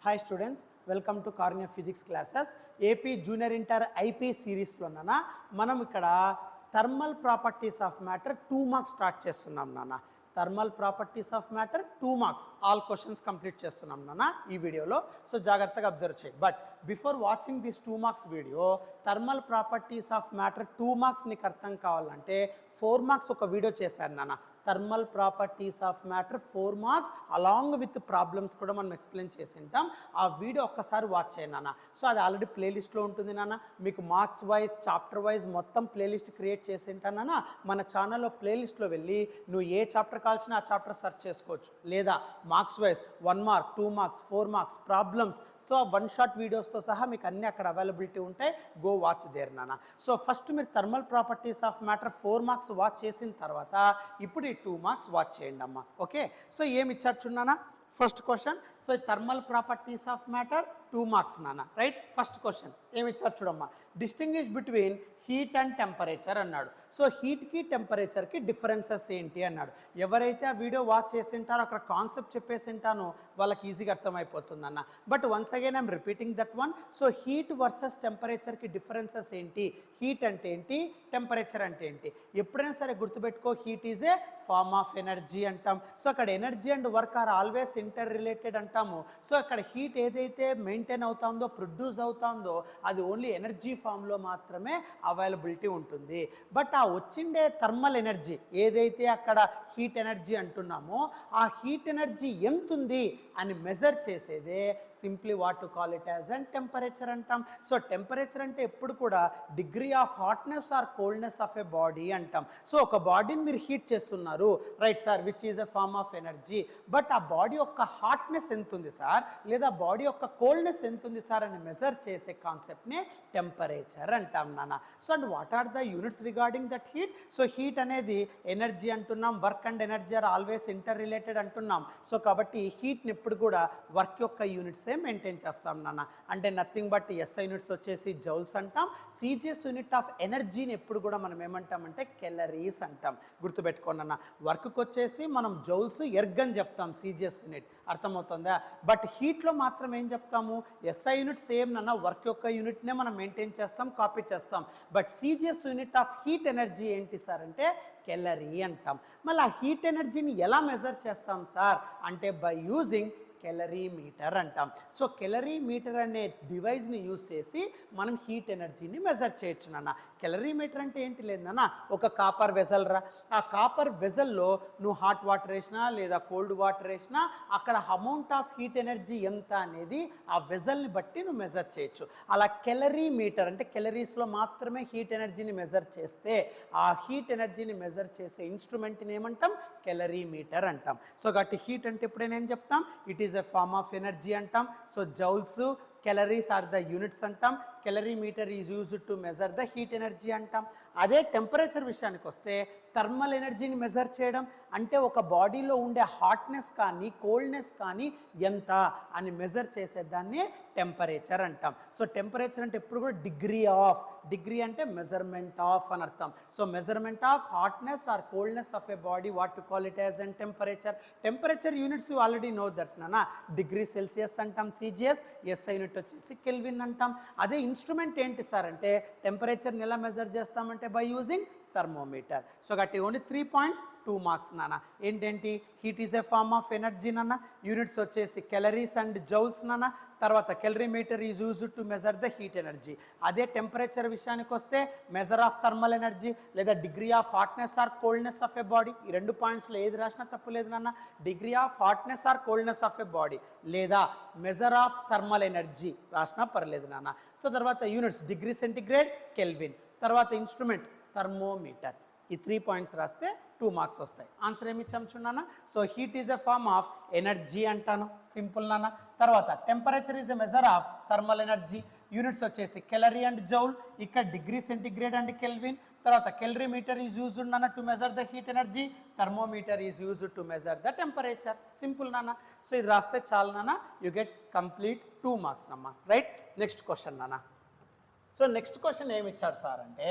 Hi students, welcome to Cornea Physics classes. AP Junior Inter IP series లో మనం ఇక్కడ thermal properties of matter 2 marks start చేస్తున్నాం నాన్న. Thermal properties of matter 2 marks all questions complete చేస్తున్నాం నాన్న ఈ వీడియోలో. సో జాగ్రత్తగా అబ్జర్వ్ చేయి. But before watching this 2 marks video, thermal properties of matter 2 marks నీకు అర్థం కావాలంటే 4 మార్క్స్ ఒక వీడియో చేశాను నాన్న. Thermal properties of matter 4 marks along with problems కూడా మనం ఎక్స్ప్లెయిన్ చేసి ఉంటాం. ఆ వీడియో ఒక్కసారి వాచ్ చేయండి నాన్న. సో అది ఆల్రెడీ ప్లేలిస్ట్లో ఉంటుంది నాన్న. మీకు మార్క్స్ వైజ్ చాప్టర్ వైజ్ మొత్తం ప్లేలిస్ట్ క్రియేట్ చేసి ఉంటానన్నా. మన ఛానల్లో ప్లేలిస్ట్లో వెళ్ళి నువ్వు ఏ చాప్టర్ కావాల్సిన ఆ చాప్టర్ సెర్చ్ చేసుకోవచ్చు. లేదా marks wise 1 mark 2 marks 4 marks problems, so ఆ 1 షాట్ వీడియోస్తో సహా మీకు అన్నీ అక్కడ అవైలబిలిటీ ఉంటాయి. గో వాచ్ దేర్ నాన్న. సో ఫస్ట్ మీరు thermal properties of matter 4 marks watch చేసిన తర్వాత ఇప్పుడు ఈ 2 మార్క్స్ వాచ్ చేయండి అమ్మా. ఓకే, సో ఏమి ఇచ్చారు చూడన్నా. First question, so thermal properties of matter 2 marks నాన్న. రైట్, ఫస్ట్ క్వశ్చన్ ఏమి ఇచ్చారు చూడమ్మా. Distinguish between heat and temperature అన్నాడు. సో హీట్కి టెంపరేచర్కి డిఫరెన్సెస్ ఏంటి అన్నాడు. ఎవరైతే ఆ వీడియో వాచ్ చేసి ఉంటారో అక్కడ కాన్సెప్ట్ చెప్పేసి ఉంటానో వాళ్ళకి ఈజీగా అర్థమైపోతుంది అన్న. But once again I'm repeating that one. So heat versus టెంపరేచర్కి డిఫరెన్సెస్ ఏంటి, హీట్ అంటే ఏంటి, టెంపరేచర్ అంటే ఏంటి. ఎప్పుడైనా సరే గుర్తుపెట్టుకో, heat is a form of energy అంటాం. సో అక్కడ energy and work are always interrelated అంటాము. సో అక్కడ హీట్ ఏదైతే మెయింటైన్ అవుతుందో, ప్రొడ్యూస్ అవుతుందో అది ఓన్లీ ఎనర్జీ ఫామ్లో మాత్రమే అవైలబిలిటీ ఉంటుంది. బట్ ఆ వచ్చిండే థర్మల్ ఎనర్జీ ఏదైతే అక్కడ హీట్ ఎనర్జీ అంటున్నామో ఆ హీట్ ఎనర్జీ ఎంత ఉంది అని మెజర్ చేసేదే simply what to call it as and temperature అంటాం. సో టెంపరేచర్ అంటే ఎప్పుడు కూడా degree of hotness or coldness of a body అంటాం. సో ఒక బాడీని మీరు హీట్ చేస్తున్నారు, right sir, which is a form of energy. But ఆ బాడీ యొక్క హాట్నెస్ ఎంత ఉంది సార్, లేదా బాడీ యొక్క కోల్డ్నెస్ ఎంత ఉంది సార్ అని మెజర్ చేసే కాన్సెప్ట్నే టెంపరేచర్ అంటాం నాన్న. So and what are the units regarding that heat. So heat అనేది ఎనర్జీ అంటున్నాం, work and energy are always interrelated అంటున్నాం. సో కాబట్టి హీట్ని ఎప్పుడు కూడా వర్క్ యొక్క యూనిట్సే మెయింటైన్ చేస్తాం నాన్న. అంటే నథింగ్ బట్ ఎస్ఐ యూనిట్స్ వచ్చేసి జౌల్స్ అంటాం. సిజిఎస్ యూనిట్ ఆఫ్ ఎనర్జీని ఎప్పుడు కూడా మనం ఏమంటామంటే కెలరీస్ అంటాం. గుర్తుపెట్టుకోండి అన్న. వర్క్కి వచ్చేసి మనం జౌల్స్ ఎర్గ్ అని చెప్తాం, సిజిఎస్ యూనిట్. అర్థమవుతుందా. బట్ హీట్లో మాత్రం ఏం చెప్తాము, ఎస్ఐ యూనిట్ సేమ్ నాన్న, వర్క్ యొక్క యూనిట్నే మనం మెయింటైన్ చేస్తాం, కాపీ చేస్తాం. But CGS unit of heat energy ఏంటి సార్ అంటే కెలరీ అంటాం. మళ్ళీ ఆ హీట్ ఎనర్జీని ఎలా మెజర్ చేస్తాం సార్ అంటే బై యూజింగ్ కెలరీ మీటర్ అంటాం. సో కెలరీ మీటర్ అనే డివైస్ని యూజ్ చేసి మనం హీట్ ఎనర్జీని మెజర్ చేయొచ్చు నాన్న. కెలరీ మీటర్ అంటే ఏంటి లేదన్నా, ఒక కాపర్ వెజల్ రా. ఆ కాపర్ వెజల్లో నువ్వు హాట్ వాటర్ వేసినా లేదా కోల్డ్ వాటర్ వేసినా అక్కడ అమౌంట్ ఆఫ్ హీట్ ఎనర్జీ ఎంత అనేది ఆ వెజల్ని బట్టి నువ్వు మెజర్ చేయొచ్చు. అలా కెలరీ మీటర్ అంటే కెలరీస్లో మాత్రమే హీట్ ఎనర్జీని మెజర్ చేస్తే ఆ హీట్ ఎనర్జీని మెజర్ చేసే ఇన్స్ట్రుమెంట్ని ఏమంటాం, కెలరీ మీటర్ అంటాం. సో కాబట్టి హీట్ అంటే ఎప్పుడైనా ఏం చెప్తాం, it is a form of energy అంటాం. So joules, calories are the units అంటాం. Calorimeter is used to measure the heat energy అంటాం. అదే టెంపరేచర్ విషయానికి వస్తే థర్మల్ ఎనర్జీని మెజర్ చేయడం అంటే ఒక బాడీలో ఉండే హాట్నెస్ కానీ కోల్డ్నెస్ కానీ ఎంత అని మెజర్ చేసేదాన్ని టెంపరేచర్ అంటాం. సో టెంపరేచర్ అంటే ఎప్పుడు కూడా డిగ్రీ ఆఫ్, డిగ్రీ అంటే మెజర్మెంట్ ఆఫ్ అని అర్థం. So measurement of hotness or coldness of a body, what to call it as and temperature. Temperature units you already know that నానా. Degree Celsius అంటాం CGS, SI unit వచ్చేసి kelvin అంటాం. అదే instrument ఏంటి sir అంటే టెంపరేచర్ని ఎలా మెజర్ చేస్తామంటే by using thermometer. So గట్టి ఓన్లీ 3 పాయింట్స్ 2 మార్క్స్ నాన్న. ఏంటేంటి, heat is a form of energy నాన్న, యూనిట్స్ వచ్చేసి కెలరీస్ అండ్ జౌల్స్ నాన్న. తర్వాత calorimeter is used to measure the heat energy. అదే టెంపరేచర్ విషయానికి వస్తే మెజర్ ఆఫ్ థర్మల్ ఎనర్జీ లేదా degree of hotness or coldness of a body. ఈ 2 పాయింట్స్లో ఏది రాసినా తప్పు లేదు నాన్న. Degree of hotness or coldness of a body లేదా మెజర్ ఆఫ్ థర్మల్ ఎనర్జీ రాసినా పర్లేదు నాన్న. సో తర్వాత యూనిట్స్ డిగ్రీ సెంటిగ్రేడ్, కెల్విన్. తర్వాత ఇన్స్ట్రుమెంట్ థర్మోమీటర్. ఈ 3 పాయింట్స్ రాస్తే 2 మార్క్స్ వస్తాయి. ఆన్సర్ ఏమి ఇచ్చాము చూడన్నా. So heat is a form of energy అంటాను, సింపుల్ నాన్న. తర్వాత temperature is a measure of thermal energy. Units వచ్చేసి కెలరీ అండ్ జౌల్, ఇక్కడ డిగ్రీ సెంటిగ్రేడ్ అండ్ కెల్విన్. తర్వాత కెలరీ మీటర్ ఈజ్ యూజ్డ్ నాన్న to measure the heat energy, thermometer is used to measure the temperature. Simple నాన్న. So ఇది రాస్తే చాలు నాన్న, you get complete 2 marks అమ్మ. రైట్, నెక్స్ట్ క్వశ్చన్ నాన్న. సో నెక్స్ట్ క్వశ్చన్ ఏమి ఇచ్చారు సార్ అంటే,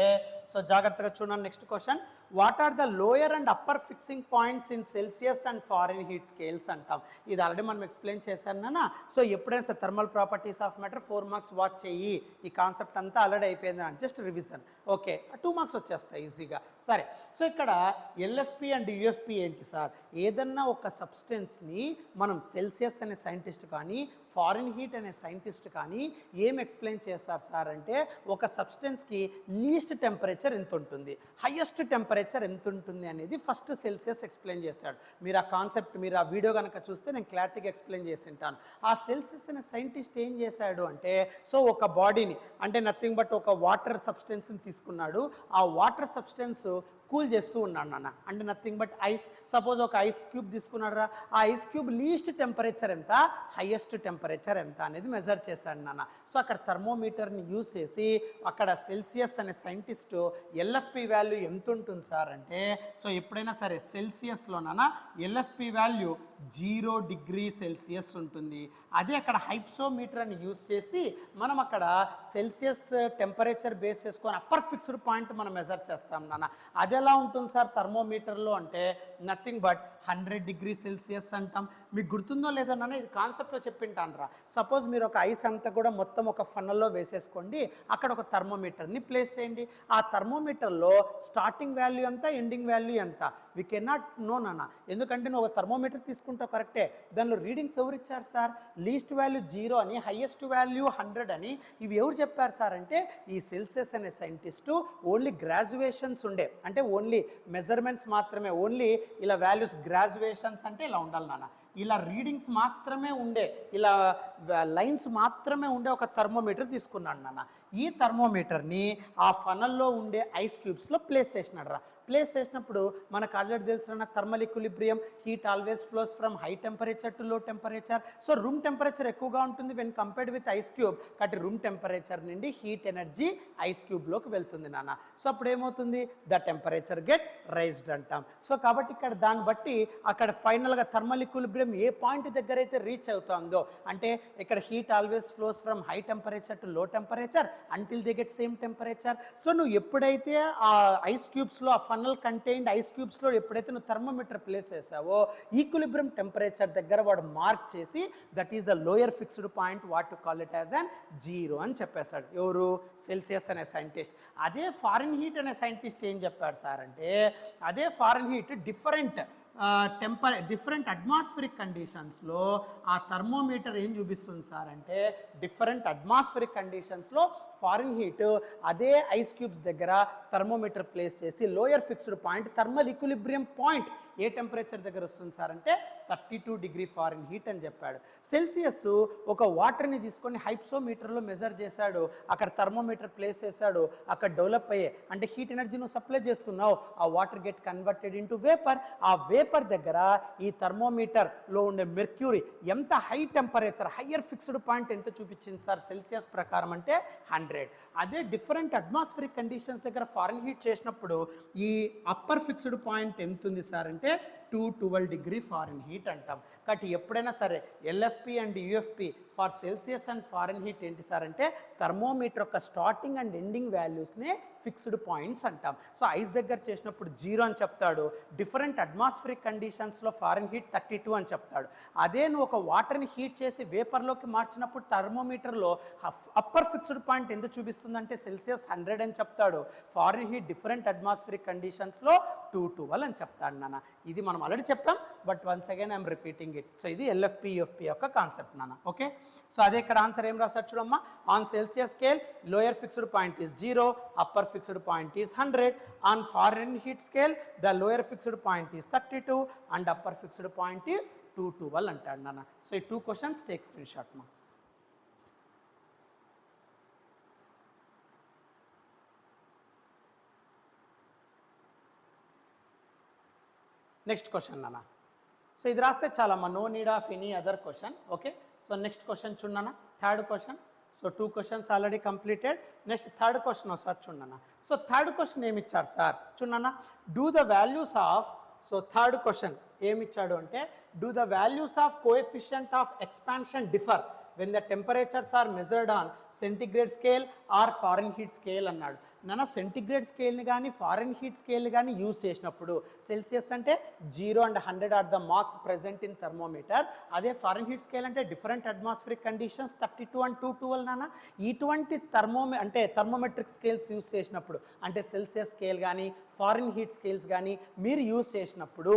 సో జాగ్రత్తగా చూడండి. Next question, what are the lower and upper fixing points in Celsius and Fahrenheit scales అంటాం. ఇది ఆల్రెడీ మనం ఎక్స్ప్లెయిన్ చేశాను. సో ఎప్పుడైనా thermal properties of matter 4 marks watch చెయ్యి, ఈ కాన్సెప్ట్ అంతా ఆల్రెడీ అయిపోయింది అని జస్ట్ రివిజన్. ఓకే, 2 మార్క్స్ వచ్చేస్తాయి ఈజీగా. సరే, సో ఇక్కడ ఎల్ఎఫ్పి అండ్ యుఎఫ్పి ఏంటి సార్? ఏదన్నా ఒక సబ్స్టెన్స్ని మనం సెల్సియస్ అనే సైంటిస్ట్ కానీ ఫారిన్ హీట్ అనే సైంటిస్ట్ కానీ ఏం ఎక్స్ప్లెయిన్ చేస్తారు సార్ అంటే, ఒక సబ్స్టెన్స్కి లీస్ట్ టెంపరేచర్ ఎంత ఉంటుంది, హయ్యెస్ట్ టెంపరేచర్ ఎంత ఉంటుంది అనేది ఫస్ట్ సెల్సియస్ ఎక్స్ప్లెయిన్ చేశాడు. మీరు ఆ కాన్సెప్ట్, మీరు ఆ వీడియో కనుక చూస్తే నేను క్లారిటీగా ఎక్స్ప్లెయిన్ చేసి ఉంటాను. ఆ సెల్సియస్ అనే సైంటిస్ట్ ఏం చేశాడు అంటే, సో ఒక బాడీని అంటే నథింగ్ బట్ ఒక వాటర్ సబ్స్టెన్స్ని తీసుకున్నాడు. ఆ వాటర్ సబ్స్టెన్స్ కూల్ చేస్తూ ఉన్నాడు నాన్న, అంటే నథింగ్ బట్ ఐస్. సపోజ్ ఒక ఐస్ క్యూబ్ తీసుకున్నాడు రా, ఆ ఐస్ క్యూబ్ లీస్ట్ టెంపరేచర్ ఎంత, హయ్యెస్ట్ టెంపరేచర్ ఎంత అనేది మెజర్ చేశాడు నాన్న. సో అక్కడ థర్మోమీటర్ని యూజ్ చేసి అక్కడ సెల్సియస్ అనే సైంటిస్ట్ ఎల్ఎఫ్పి వాల్యూ ఎంత ఉంటుంది సార్ అంటే, సో ఎప్పుడైనా సరే సెల్సియస్లో నాన్న ఎల్ఎఫ్పి వాల్యూ 0 డిగ్రీ సెల్సియస్ ఉంటుంది. అదే అక్కడ హైప్సోమీటర్ అని యూజ్ చేసి మనం అక్కడ సెల్సియస్ టెంపరేచర్ బేస్ చేసుకొని అప్పర్ ఫిక్స్డ్ పాయింట్ మనం మెజర్ చేస్తాం నాన్న. అది ఎలా ఉంటుంది సార్ థర్మోమీటర్లో అంటే, నథింగ్ బట్ 100 డిగ్రీ సెల్సియస్ అంటాం. మీకు గుర్తుందో లేదో నాన్న, ఇది కాన్సెప్ట్లో చెప్పింటాను రా. సపోజ్ మీరు ఒక ఐస్ అంతా కూడా మొత్తం ఒక ఫన్నల్లో వేసేసుకోండి, అక్కడ ఒక థర్మోమీటర్ని ప్లేస్ చేయండి. ఆ థర్మోమీటర్లో స్టార్టింగ్ వాల్యూ ఎంత, ఎండింగ్ వాల్యూ ఎంత, వీ కెన్ నాట్ నో నాన్న. ఎందుకంటే నువ్వు ఒక థర్మోమీటర్ తీసుకుంటావు కరెక్టే, దానిలో రీడింగ్స్ ఎవరు ఇచ్చారు సార్? లీస్ట్ వాల్యూ 0 అని, హైయెస్ట్ వాల్యూ 100 అని. ఇవి ఎవరు చెప్పారు సార్ అంటే, ఈ సెల్సియస్ అనే సైంటిస్టు ఓన్లీ గ్రాడ్యుయేషన్స్ ఉండే, అంటే ఓన్లీ మెజర్మెంట్స్ మాత్రమే, ఓన్లీ ఇలా వాల్యూస్ గ్రాడ్యుయేషన్స్ అంటే ఇలా ఉండాలి నాన్న, ఇలా రీడింగ్స్ మాత్రమే ఉండే, ఇలా లైన్స్ మాత్రమే ఉండే ఒక థర్మోమీటర్ తీసుకున్నాడు నాన్న. ఈ థర్మోమీటర్ని ఆ ఫనల్లో ఉండే ఐస్ క్యూబ్స్లో ప్లేస్ చేసినాడు రా. ప్లేస్ చేసినప్పుడు మనకు ఆల్రెడీ తెలిసిన thermal equilibrium, heat always flows from high temperature to లో టెంపరేచర్. సో రూమ్ టెంపరేచర్ ఎక్కువగా ఉంటుంది when compared with ice cube, కాబట్టి రూమ్ టెంపరేచర్ నుండి హీట్ ఎనర్జీ ఐస్ క్యూబ్లోకి వెళ్తుంది నాన్న. సో అప్పుడు ఏమవుతుంది, ద టెంపరేచర్ గెట్ రైజ్డ్ అంటాం. సో కాబట్టి ఇక్కడ దాన్ని బట్టి అక్కడ ఫైనల్గా థర్మల్ ఈక్విలిబ్రియం ఏ పాయింట్ దగ్గర అయితే రీచ్ అవుతుందో, అంటే ఇక్కడ heat always flows from high temperature to లో temperature until they get same temperature. So నువ్వు ఎప్పుడైతే ఆ ఐస్ క్యూబ్స్లో, ఆ ఫనల్ కంటైన్డ్ ఐస్ క్యూబ్స్లో ఎప్పుడైతే నువ్వు థర్మోమీటర్ ప్లేస్ చేసావో, ఈక్విలిబ్రియం టెంపరేచర్ దగ్గర వాడు మార్క్ చేసి that is the lower fixed point, what to call it as అన్ 0 అని చెప్పేశాడు. ఎవరు? సెల్సియస్ అనే సైంటిస్ట్. అదే ఫారెన్ హీట్ అనే సైంటిస్ట్ ఏం చెప్పాడు సార్ అంటే, అదే ఫారెన్ హీట్ డిఫరెంట్ అట్మాస్ఫిరిక్ కండిషన్స్లో ఆ థర్మోమీటర్ ఏం చూపిస్తుంది సార్ అంటే, డిఫరెంట్ అట్మాస్ఫిరిక్ కండిషన్స్లో ఫారిన్ హీట్ అదే ఐస్ క్యూబ్స్ దగ్గర థర్మోమీటర్ ప్లేస్ చేసి lower fixed point, thermal equilibrium point ఏ టెంపరేచర్ దగ్గర వస్తుంది సార్ అంటే 32 డిగ్రీ ఫారిన్ హీట్ అని చెప్పాడు. సెల్సియస్ ఒక వాటర్ని తీసుకొని హైప్సోమీటర్లో మెజర్ చేశాడు, అక్కడ థర్మోమీటర్ ప్లేస్ చేశాడు, అక్కడ డెవలప్ అయ్యే అంటే హీట్ ఎనర్జీ నువ్వు సప్లై చేస్తున్నావు, ఆ water get converted into vapour. ఆ వేపర్ దగ్గర ఈ థర్మోమీటర్లో ఉండే మెర్క్యూరీ ఎంత high temperature, higher fixed point ఎంత చూపించింది సార్ సెల్సియస్ ప్రకారం అంటే 100. అదే డిఫరెంట్ అట్మాస్ఫిరిక్ కండిషన్స్ దగ్గర ఫారెన్ హీట్ చేసినప్పుడు ఈ అప్పర్ ఫిక్స్డ్ పాయింట్ ఎంత ఉంది సార్ అంటే 212 డిగ్రీ ఫారెన్ హీట్ అంటాం. కాబట్టి ఎప్పుడైనా సరే LFP and UFP for Celsius and Fahrenheit ఏంటి సార్ అంటే, థర్మోమీటర్ యొక్క స్టార్టింగ్ అండ్ ఎండింగ్ వాల్యూస్నే ఫిక్స్డ్ పాయింట్స్ అంటాం. సో ఐస్ దగ్గర చేసినప్పుడు 0 అని చెప్తాడు, డిఫరెంట్ అట్మాస్ఫిరిక్ కండిషన్స్లో ఫారెన్ హీట్ 32 అని చెప్తాడు. అదే నువ్వు ఒక వాటర్ని హీట్ చేసి వేపర్లోకి మార్చినప్పుడు థర్మోమీటర్లో అప్పర్ ఫిక్స్డ్ పాయింట్ ఎంత చూపిస్తుందంటే సెల్సియస్ 100 అని చెప్తాడు, ఫారెన్ హీట్ డిఫరెంట్ అట్మాస్ఫిరిక్ కండిషన్స్లో 212 అని చెప్తాడు నాన్న. ఇది మనం ఆల్రెడీ చెప్పాం, but once again I'm repeating it. So ఇది ఎల్ఎఫ్పి యుఎఫ్పి యొక్క కాన్సెప్ట్ నాన్న. ఓకే, సో అదే ఇక్కడ ఆన్సర్ ఏం రాశారు చూడమ్మా. On Celsius scale lower fixed point is 0, upper fixed point is 100. On Fahrenheit scale the lower fixed point is 32 and upper fixed point is 212 అంటాడు నాన్న. సో ఈ 2 క్వశ్చన్స్ టేక్ స్క్రీన్ షాట్ మా. Next question నాన్న. So ఇది రాస్తే చాలమ్మా, no need of any other question. Okay, so next question చూడన్నా, third question. So 2 questions already completed. Next third question ఒకసారి చూడన్నా. సో థర్డ్ క్వశ్చన్ ఏమి ఇచ్చారు సార్ చూడన్నా, do the values of, so third question ఏమి ఇచ్చాడు అంటే, do the values of coefficient of expansion differ when the temperatures are measured on centigrade scale or Fahrenheit scale అన్నాడు. నాన్న centigrade స్కేల్ని కానీ foreign heat స్కేల్ని కానీ use చేసినప్పుడు Celsius అంటే 0 and 100 are the marks present in thermometer. అదే Fahrenheit scale అంటే different atmospheric conditions 32 and 212 నాన్న. ఇటువంటి థర్మోమెట్రిక్ స్కేల్స్ యూజ్ చేసినప్పుడు అంటే సెల్సియస్ స్కేల్ కానీ ఫారెన్ హీట్ స్కేల్స్ కానీ మీరు యూజ్ చేసినప్పుడు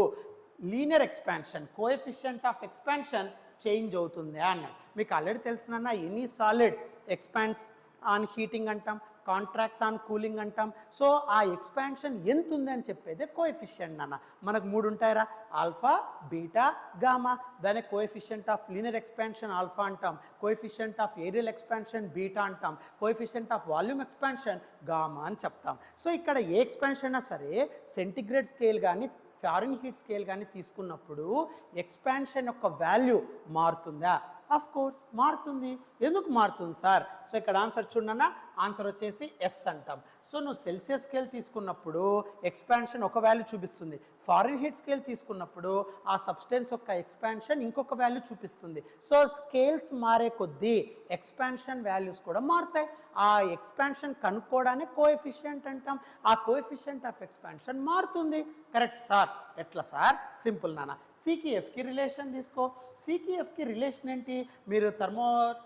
linear expansion coefficient of expansion change అవుతుంది అన్నాడు. మీకు ఆల్రెడీ తెలుసునన్న any solid expands on heating అంటాం, కాంట్రాక్ట్స్ ఆన్ కూలింగ్ అంటాం. సో ఆ ఎక్స్పాన్షన్ ఎంత ఉంది అని చెప్పేదే కోఎఫిషియంట్ అన్న. మనకు 3 ఉంటాయిరా, ఆల్ఫా, బీటా, గామా. దాన్ని coefficient of linear expansion alpha అంటాం, coefficient of areal expansion beta అంటాం, coefficient of volume expansion gamma అని చెప్తాం. సో ఇక్కడ ఏ ఎక్స్పాన్షన్ అయినా సరే సెంటిగ్రేడ్ స్కేల్ కానీ ఫారెన్ హీట్ స్కేల్ కానీ తీసుకున్నప్పుడు ఎక్స్పాన్షన్ యొక్క వాల్యూ మారుతుందా? ఆఫ్ కోర్స్ మారుతుంది. ఎందుకు మారుతుంది సార్? సో ఇక్కడ ఆన్సర్ చూడన్నా, ఆన్సర్ వచ్చేసి ఎస్ అంటాం. సో నువ్వు సెల్సియస్ స్కేల్ తీసుకున్నప్పుడు ఎక్స్పాన్షన్ ఒక వాల్యూ చూపిస్తుంది, ఫారెన్ హీట్ స్కేల్ తీసుకున్నప్పుడు ఆ సబ్స్టెన్స్ యొక్క ఎక్స్పాన్షన్ ఇంకొక వాల్యూ చూపిస్తుంది. సో స్కేల్స్ మారే కొద్దీ ఎక్స్పాన్షన్ వాల్యూస్ కూడా మారుతాయి. ఆ ఎక్స్పాన్షన్ కనుక్కోవడానికి కోఎఫిషియంట్ అంటాం. ఆ కోఎఫిషియంట్ ఆఫ్ ఎక్స్పాన్షన్ మారుతుంది. Correct sir. ఎట్లా సార్? సింపుల్ నాన్న. సికి ఎఫ్కి రిలేషన్ తీసుకో. సికి ఎఫ్కి రిలేషన్ ఏంటి? మీరు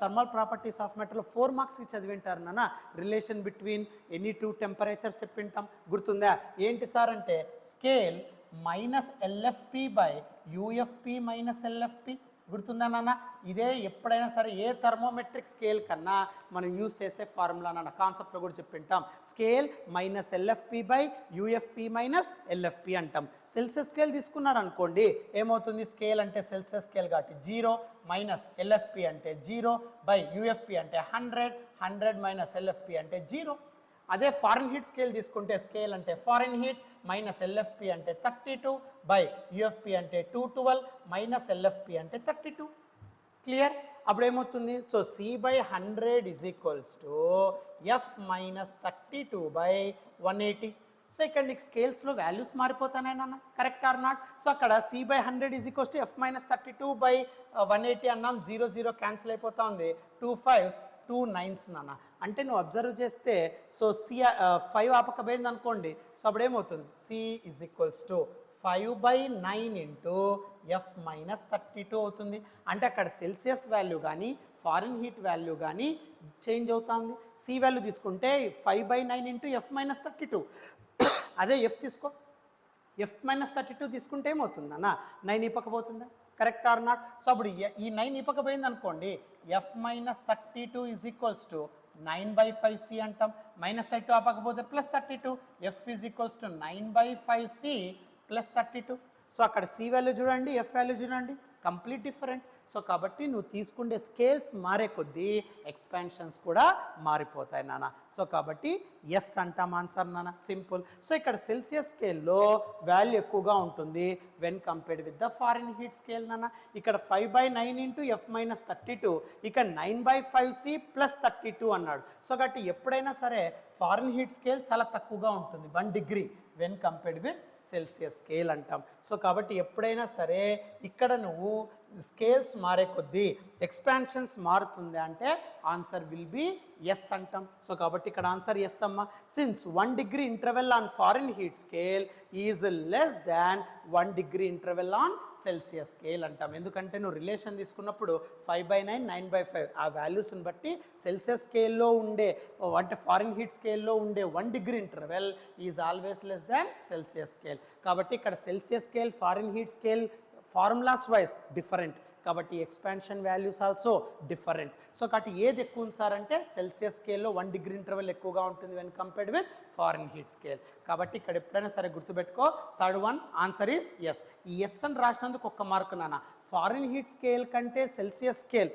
థర్మల్ ప్రాపర్టీస్ ఆఫ్ మెటర్లో 4 మార్క్స్కి చదివింటారు నాన్న. రిలేషన్ బిట్వీన్ ఎనీ 2 టెంపరేచర్స్ చెప్పింటాం, గుర్తుందా? ఏంటి సార్ అంటే scale minus LFP by UFP minus LFP. గుర్తుందా నాన్న? ఇదే ఎప్పుడైనా సరే ఏ థర్మోమెట్రిక్ స్కేల్ కన్నా మనం యూజ్ చేసే ఫార్ములా నాన్న. కాన్సెప్ట్లో కూడా చెప్పింటాం. Scale minus LFP by UFP minus LFP అంటాం. సెల్సియస్ స్కేల్ తీసుకున్నారనుకోండి ఏమవుతుంది? స్కేల్ అంటే సెల్సియస్ స్కేల్ కాబట్టి 0 మైనస్ ఎల్ఎఫ్పి అంటే 0 బై యూఎఫ్పి అంటే 100 మైనస్ ఎల్ఎఫ్పి అంటే 0. అదే ఫారెన్ హీట్ స్కేల్ తీసుకుంటే స్కేల్ అంటే ఫారెన్ హీట్ మైనస్ ఎల్ఎఫ్పి అంటే 32 బై యూఎఫ్పి అంటే 212 మైనస్ ఎల్ఎఫ్పి అంటే 32. క్లియర్? అప్పుడు ఏమవుతుంది? So C by 100 is equals to F minus 32 by 180. So ఇక్కడ నీకు స్కేల్స్లో వాల్యూస్ మారిపోతాయి నాన్న. Correct or not? సో అక్కడ C by 100 is equals to F minus 32 by 180 అన్నాం. 0 క్యాన్సిల్ అయిపోతా ఉంది. 2 5s 2 9s నాన్న. అంటే నువ్వు అబ్జర్వ్ చేస్తే సో సి 5 ఆపకపోయింది అనుకోండి. సో అప్పుడు ఏమవుతుంది? C is equals to 5/9 into F minus 32 అవుతుంది. అంటే అక్కడ సెల్సియస్ వాల్యూ కానీ ఫారెన్ హీట్ వాల్యూ కానీ చేంజ్ అవుతుంది. సి వాల్యూ తీసుకుంటే 5/9 ఇంటూ ఎఫ్ మైనస్ 32. అదే ఎఫ్ తీసుకో, ఎఫ్ మైనస్ 32 తీసుకుంటే ఏమవుతుంది అన్న? 9 ఇప్పకపోతుందా? Correct or not? సో అప్పుడు ఈ 9 ఇప్పకపోయింది అనుకోండి, F minus 32 is equals to 9/5c అంటాం. మైనస్ 32 ఆపకపోతే plus 32. F is equals to 9/5c plus 32. So అక్కడ సి వాల్యూ చూడండి, ఎఫ్ వాల్యూ చూడండి, కంప్లీట్ డిఫరెంట్. సో కాబట్టి నువ్వు తీసుకునే స్కేల్స్ మారే కొద్దీ ఎక్స్పాన్షన్స్ కూడా మారిపోతాయి నాన్న. సో కాబట్టి ఎస్ అంటాం ఆన్సర్ నాన్న. సింపుల్. సో ఇక్కడ సెల్సియస్ స్కేల్లో వాల్యూ ఎక్కువగా ఉంటుంది when compared with the Fahrenheit scale నాన్న. ఇక్కడ 5/9 ఇంటూ ఎఫ్ మైనస్ 32, ఇక్కడ 9/5c ప్లస్ 32 అన్నాడు. సో కాబట్టి ఎప్పుడైనా సరే ఫారెన్ హీట్ స్కేల్ చాలా తక్కువగా ఉంటుంది, 1 degree when compared with Celsius scale అంటాం. సో కాబట్టి ఎప్పుడైనా సరే ఇక్కడ నువ్వు స్కేల్స్ మారే కొద్దీ ఎక్స్పాన్షన్స్ మారుతుంది అంటే ఆన్సర్ విల్ బి ఎస్ అంటాం. సో కాబట్టి ఇక్కడ ఆన్సర్ ఎస్ అమ్మ. Since 1 degree interval on Fahrenheit scale is less than 1 degree interval on Celsius scale అంటాం. ఎందుకంటే నువ్వు రిలేషన్ తీసుకున్నప్పుడు 5/9 9/5 ఆ వాల్యూస్ని బట్టి సెల్సియస్ స్కేల్లో ఉండే అంటే ఫారెన్ హీట్ స్కేల్లో ఉండే 1 degree interval is always less than Celsius scale. కాబట్టి ఇక్కడ Celsius scale Fahrenheit scale formulas wise different, కాబట్టి expansion values also different. So కాబట్టి ఏది ఎక్కువ ఉంది సార్ అంటే సెల్సియస్ స్కేల్లో 1 డిగ్రీ ఇంటర్వెల్ ఎక్కువగా ఉంటుంది when compared with Fahrenheit scale. కాబట్టి ఇక్కడ ఎప్పుడైనా సరే గుర్తుపెట్టుకో, third one answer is yes. ఈ ఎస్ అని రాసినందుకు 1 మార్క్ నాన్న. ఫారెన్ హీట్ స్కేల్ కంటే Celsius scale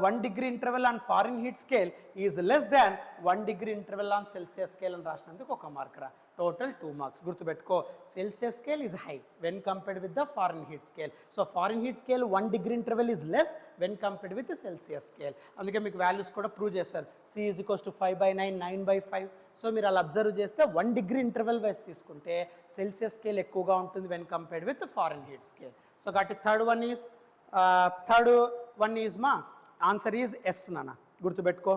1 degree interval on Fahrenheit scale is less than 1 degree interval on Celsius scale అని రాసినందుకు 1 మార్క్ రా. Total 2 marks. గుర్తుపెట్టుకో, Celsius scale is high when compared with the Fahrenheit scale. So foreign heat scale 1 degree interval is less when compared with Celsius scale. అందుకే మీకు values కూడా prove చేస్తారు. C is equals to 5/9 9/5. So మీరు అలా observe చేస్తే 1 degree interval wise తీసుకుంటే Celsius scale ఎక్కువగా ఉంటుంది when compared with Fahrenheit scale. So కాబట్టి థర్డ్ వన్ ఈజ్ మా ఆన్సర్ ఈజ్ ఎస్ నాన్న, గుర్తుపెట్టుకో.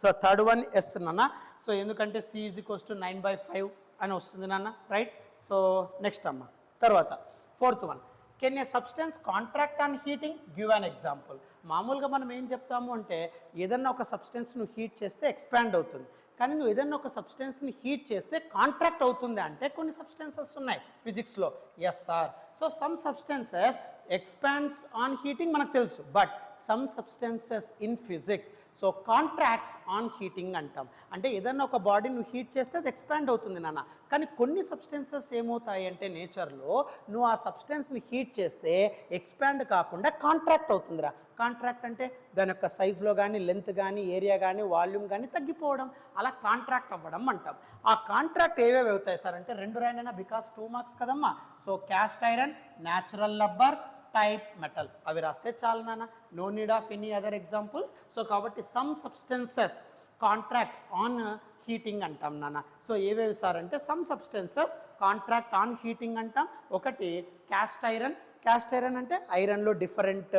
సో థర్డ్ వన్ ఎస్ నాన్న. సో ఎందుకంటే సి ఈజ్ ఈక్వల్స్ టు 9/5 అని వస్తుంది నాన్న, రైట్. సో నెక్స్ట్ అమ్మ తర్వాత fourth one, can A substance contract on heating, give an example. మామూలుగా మనం ఏం చెప్తాము అంటే ఏదన్నా ఒక సబ్స్టెన్స్ నువ్వు హీట్ చేస్తే ఎక్స్పాండ్ అవుతుంది, కానీ నువ్వు ఏదన్నా ఒక సబ్స్టెన్స్ని హీట్ చేస్తే కాంట్రాక్ట్ అవుతుంది అంటే కొన్ని సబ్స్టెన్సెస్ ఉన్నాయి ఫిజిక్స్లో. Yes sir. So some substances expands on heating మనకు తెలుసు, but some substances in physics so contracts on heating అంటాం. అంటే ఏదన్నా ఒక బాడీ నువ్వు హీట్ చేస్తే అది ఎక్స్పాండ్ అవుతుంది నాన్న, కానీ కొన్ని సబ్స్టెన్సెస్ ఏమవుతాయి అంటే నేచర్లో నువ్వు ఆ సబ్స్టెన్స్ని హీట్ చేస్తే ఎక్స్పాండ్ కాకుండా కాంట్రాక్ట్ అవుతుందిరా. కాంట్రాక్ట్ అంటే దాని యొక్క సైజులో కానీ, లెంత్ కానీ, ఏరియా కానీ, వాల్యూమ్ కానీ తగ్గిపోవడం, అలా కాంట్రాక్ట్ అవ్వడం అంటాం. ఆ కాంట్రాక్ట్ ఏవేవి అవుతాయి సార్ అంటే 2 రాయనైనా, బికాస్ 2 మార్క్స్ కదమ్మా. So cast iron, natural rubber, type metal, అవి రాస్తే చాలు నాన్న, no need of any other examples. So కాబట్టి some substances contract on heating అంటాం నాన్న. సో ఏవేవి సార్ అంటే some substances contract on heating అంటాం. ఒకటి క్యాస్ట్ ఐరన్. క్యాస్ట్ ఐరన్ అంటే ఐరన్లో డిఫరెంట్,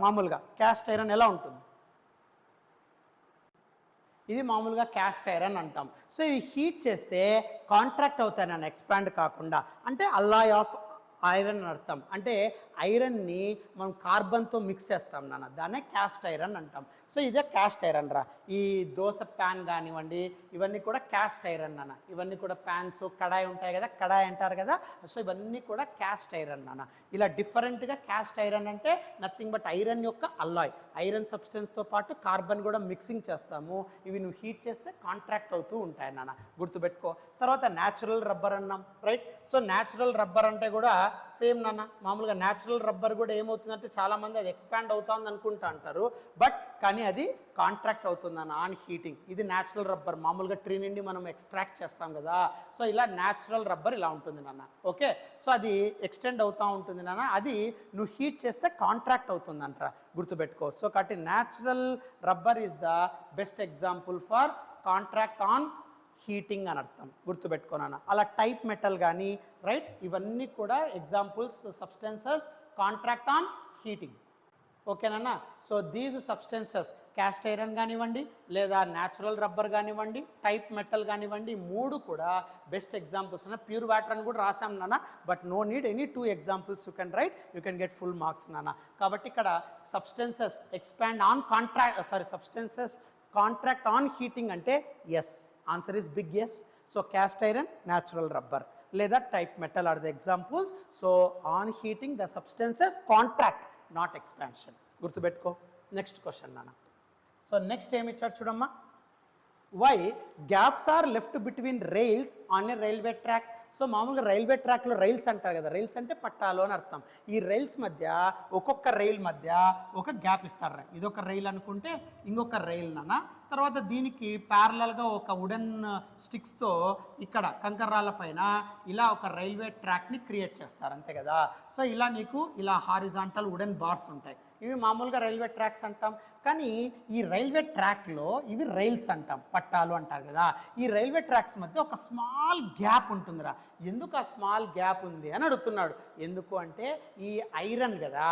మామూలుగా క్యాస్ట్ ఐరన్ ఎలా ఉంటుంది, ఇది మామూలుగా క్యాస్ట్ ఐరన్ అంటాం. సో ఇవి హీట్ చేస్తే కాంట్రాక్ట్ అవుతాయి నన్ను, ఎక్స్పాండ్ కాకుండా. అంటే అల్లాయ్ ఆఫ్ ఐరన్ అని అర్థం. అంటే ఐరన్ని మనం కార్బన్తో మిక్స్ చేస్తాం నాన్న, దాన్నే క్యాస్ట్ ఐరన్ అంటాం. సో ఇదే క్యాస్ట్ ఐరన్ రా. ఈ దోశ ప్యాన్ కానివ్వండి, ఇవన్నీ కూడా క్యాస్ట్ ఐరన్ నాన్న. ఇవన్నీ కూడా ప్యాన్స్, కడాయి ఉంటాయి కదా, కడాయి అంటారు కదా. సో ఇవన్నీ కూడా క్యాస్ట్ ఐరన్ నాన్న. ఇలా డిఫరెంట్గా క్యాస్ట్ ఐరన్ అంటే నథింగ్ బట్ ఐరన్ యొక్క అల్లాయ్. ఐరన్ సబ్స్టెన్స్తో పాటు కార్బన్ కూడా మిక్సింగ్ చేస్తాము. ఇవి నువ్వు హీట్ చేస్తే కాంట్రాక్ట్ అవుతూ ఉంటాయి నాన్న, గుర్తుపెట్టుకో. తర్వాత న్యాచురల్ రబ్బర్ అన్నాం, రైట్. సో న్యాచురల్ రబ్బర్ అంటే కూడా సేమ్ నాన్న, మామూలుగా న్యాచురల్ రబ్బర్ కూడా ఏమవుతుందంటే చాలామంది అది ఎక్స్పాండ్ అవుతుంది అనుకుంటా అంటారు, బట్ కానీ అది కాంట్రాక్ట్ అవుతుందన్న ఆన్ హీటింగ్. ఇది న్యాచురల్ రబ్బర్, మామూలుగా ట్రీ నుండి మనం ఎక్స్ట్రాక్ట్ చేస్తాం కదా. సో ఇలా న్యాచురల్ రబ్బర్ ఇలా ఉంటుంది నాన్న, ఓకే. సో అది ఎక్స్టెండ్ అవుతూ ఉంటుంది నాన్న, అది నువ్వు హీట్ చేస్తే కాంట్రాక్ట్ అవుతుందంటారా, గుర్తుపెట్టుకో. సో కాబట్టి natural rubber is the best example for contract on heating అని అర్థం, గుర్తుపెట్టుకోనా. అలా టైప్ మెటల్ కానీ, రైట్, ఇవన్నీ కూడా examples substances contract on heating, ఓకేనా. So these substances cast iron కానివ్వండి, లేదా న్యాచురల్ రబ్బర్ కానివ్వండి, టైప్ మెటల్ కానివ్వండి, 3 కూడా బెస్ట్ ఎగ్జాంపుల్స్ అన్న. ప్యూర్ వాటర్ అని కూడా రాసాం నాన్న, but no need any 2 examples you can write, you can get full marks నాన్న. కాబట్టి ఇక్కడ substances expand on substances contract on heating అంటే yes, answer is big yes. So cast iron, natural rubber లేదా type metal are the examples. So on heating the substances contract, not expansion, గుర్తుపెట్టుకో. Next question నాన్న. So next ఏమి ఇచ్చారు చూడమ్మా, why gaps are left between rails on a railway track. So మామూలుగా railway ట్రాక్లో rails అంటారు కదా, రైల్స్ అంటే పట్టాలు అని అర్థం. ఈ రైల్స్ మధ్య ఒక్కొక్క రైల్ మధ్య ఒక గ్యాప్ ఇస్తారు. ఇదొక రైల్ అనుకుంటే ఇంకొక రైల్ నాన్న. తర్వాత దీనికి ప్యారలల్గా ఒక వుడెన్ స్టిక్స్తో ఇక్కడ కంకర్రాళ్ళ పైన ఇలా ఒక రైల్వే ట్రాక్ని క్రియేట్ చేస్తారు, అంతే కదా. సో ఇలా నీకు ఇలా హారిజాంటల్ వుడెన్ బార్స్ ఉంటాయి, ఇవి మామూలుగా రైల్వే ట్రాక్స్ అంటాం. కానీ ఈ రైల్వే ట్రాక్లో ఇవి రైల్స్ అంటాం, పట్టాలు అంటారు కదా. ఈ రైల్వే ట్రాక్స్ మధ్య ఒక స్మాల్ గ్యాప్ ఉంటుందిరా. ఎందుకు ఆ స్మాల్ గ్యాప్ ఉంది అని అడుగుతున్నాడు. ఎందుకు అంటే ఈ ఐరన్ కదా,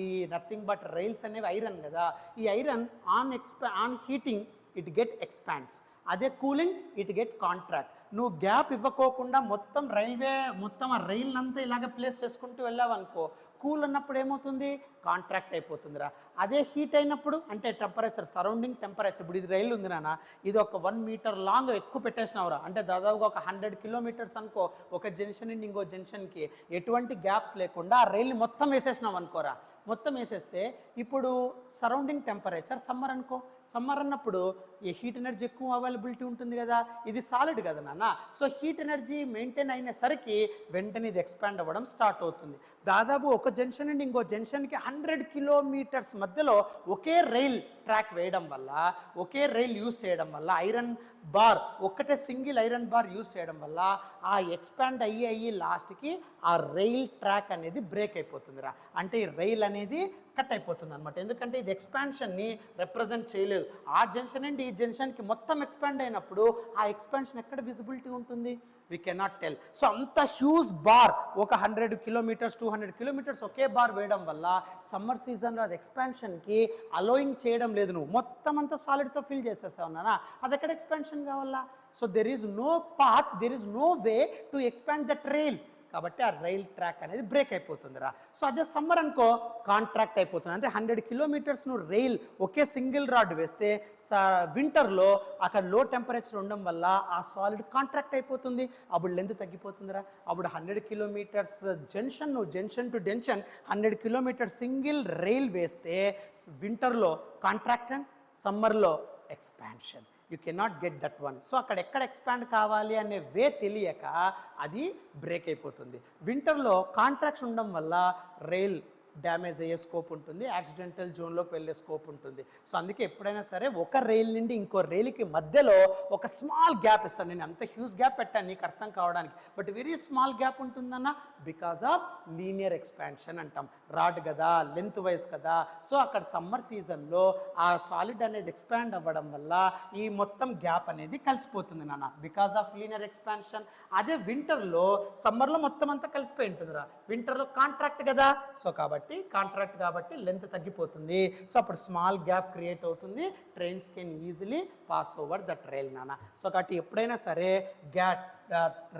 ఈ నథింగ్ బట్ రైల్స్ అనేవి ఐరన్ కదా. ఈ iron on heating it get expands, అదే కూలింగ్ ఇట్ గెట్ కాంట్రాక్ట్. నువ్వు గ్యాప్ ఇవ్వకోకుండా మొత్తం ఆ రైల్ అంతా ఇలాగ ప్లేస్ చేసుకుంటూ వెళ్ళావనుకో, కూల్ అన్నప్పుడు ఏమవుతుంది, కాంట్రాక్ట్ అయిపోతుందిరా. అదే హీట్ అయినప్పుడు అంటే టెంపరేచర్, సరౌండింగ్ టెంపరేచర్, ఇప్పుడు ఇది రైలు ఉంది నాన్న, ఇది ఒక 1 మీటర్ లాంగ్ ఎక్కువ పెట్టేసినవరా అంటే దాదాపుగా ఒక 100 కిలోమీటర్స్ అనుకో, ఒక జంక్షన్ నుండి ఇంకో జంక్షన్కి ఎటువంటి గ్యాప్స్ లేకుండా ఆ రైలు మొత్తం వేసేసినావు అనుకోరా. మొత్తం వేసేస్తే ఇప్పుడు సరౌండింగ్ టెంపరేచర్ సమ్మర్ అనుకో, సమ్మర్ అన్నప్పుడు ఈ హీట్ ఎనర్జీ ఎక్కువ అవైలబిలిటీ ఉంటుంది కదా. ఇది సాలిడ్ కదా నాన్న. సో హీట్ ఎనర్జీ మెయింటైన్ అయినసరికి వెంటనే ఇది ఎక్స్పాండ్ అవ్వడం స్టార్ట్ అవుతుంది. దాదాపు ఒక జంక్షన్ నుండి ఇంకో జంక్షన్కి 100 కిలోమీటర్స్ మధ్యలో ఒకే రైల్ ట్రాక్ వేయడం వల్ల, ఒకే రైల్ యూస్ చేయడం వల్ల, ఐరన్ బార్ ఒక్కటే సింగిల్ ఐరన్ బార్ యూస్ చేయడం వల్ల ఆ ఎక్స్పాండ్ అయ్యి లాస్ట్కి ఆ రైల్ ట్రాక్ అనేది బ్రేక్ అయిపోతుందిరా. అంటే ఈ రైల్ అనేది కట్ అయిపోతుంది అనమాట. ఎందుకంటే ఇది ఎక్స్పాన్షన్ని రిప్రజెంట్ చేయలేదు. ఆ జంక్షన్ నుండి ఈ జంక్షన్కి మొత్తం ఎక్స్పాండ్ అయినప్పుడు ఆ ఎక్స్పాన్షన్ ఎక్కడ విజిబిలిటీ ఉంటుంది, వీ కెనాట్ టెల్. సో అంత హ్యూజ్ బార్ ఒక 100 కిలోమీటర్స్ 200 కిలోమీటర్స్ ఒకే బార్ వేయడం వల్ల సమ్మర్ సీజన్లో అది ఎక్స్పాన్షన్కి అలోయింగ్ చేయడం లేదు. నువ్వు మొత్తం అంతా సాలిడ్తో ఫిల్ చేసేస్తావు నానా, అది ఎక్కడ ఎక్స్పాన్షన్ కావాలా? So there is no path, there is no way to expand that rail. కాబట్టి ఆ రైల్ ట్రాక్ అనేది బ్రేక్ అయిపోతుందిరా. సో అదే సమ్మర్ అనుకో కాంట్రాక్ట్ అయిపోతుంది. అంటే 100 కిలోమీటర్స్ నువ్వు రైల్ ఒకే సింగిల్ రాడ్ వేస్తే వింటర్లో అక్కడ లో టెంపరేచర్ ఉండడం వల్ల ఆ సాలిడ్ కాంట్రాక్ట్ అయిపోతుంది, అప్పుడు లెంత్ తగ్గిపోతుందిరా. అప్పుడు 100 కిలోమీటర్స్ జంక్షన్, నువ్వు junction to junction 100 kilometres single rail వేస్తే వింటర్లో కాంట్రాక్షన్, సమ్మర్లో expansion. You cannot get that one. So అక్కడ ఎక్కడ ఎక్స్పాండ్ కావాలి అనే వే తెలియక అది బ్రేక్ అయిపోతుంది. వింటర్లో కాంట్రాక్షన్ ఉండడం వల్ల రైల్ డ్యామేజ్ అయ్యే స్కోప్ ఉంటుంది, యాక్సిడెంటల్ జోన్లోకి వెళ్ళే స్కోప్ ఉంటుంది. సో అందుకే ఎప్పుడైనా సరే ఒక రైల్ నుండి ఇంకో రైలుకి మధ్యలో ఒక స్మాల్ గ్యాప్ ఇస్తాను. నేను అంత హ్యూజ్ గ్యాప్ పెట్టాను నీకు అర్థం కావడానికి, బట్ వెరీ స్మాల్ గ్యాప్ ఉంటుందన్న బికాస్ ఆఫ్ లీనియర్ ఎక్స్పాన్షన్ అంటాం. రాడ్ కదా, లెంత్ వైజ్ కదా. సో అక్కడ సమ్మర్ సీజన్లో ఆ సాలిడ్ అనేది ఎక్స్పాండ్ అవ్వడం వల్ల ఈ మొత్తం గ్యాప్ అనేది కలిసిపోతుంది నాన్న, బికాస్ ఆఫ్ లీనియర్ ఎక్స్పాన్షన్. అదే వింటర్లో, సమ్మర్లో మొత్తం అంతా కలిసిపోయి ఉంటుందిరా, వింటర్లో కాంట్రాక్ట్ కదా. సో కాబట్టి కాంట్రాక్ట్ కాబట్టి లెంత్ తగ్గిపోతుంది. సో అప్పుడు స్మాల్ గ్యాప్ క్రియేట్ అవుతుంది, trains can easily pass over that rail నాన్న. సో కాబట్టి ఎప్పుడైనా సరే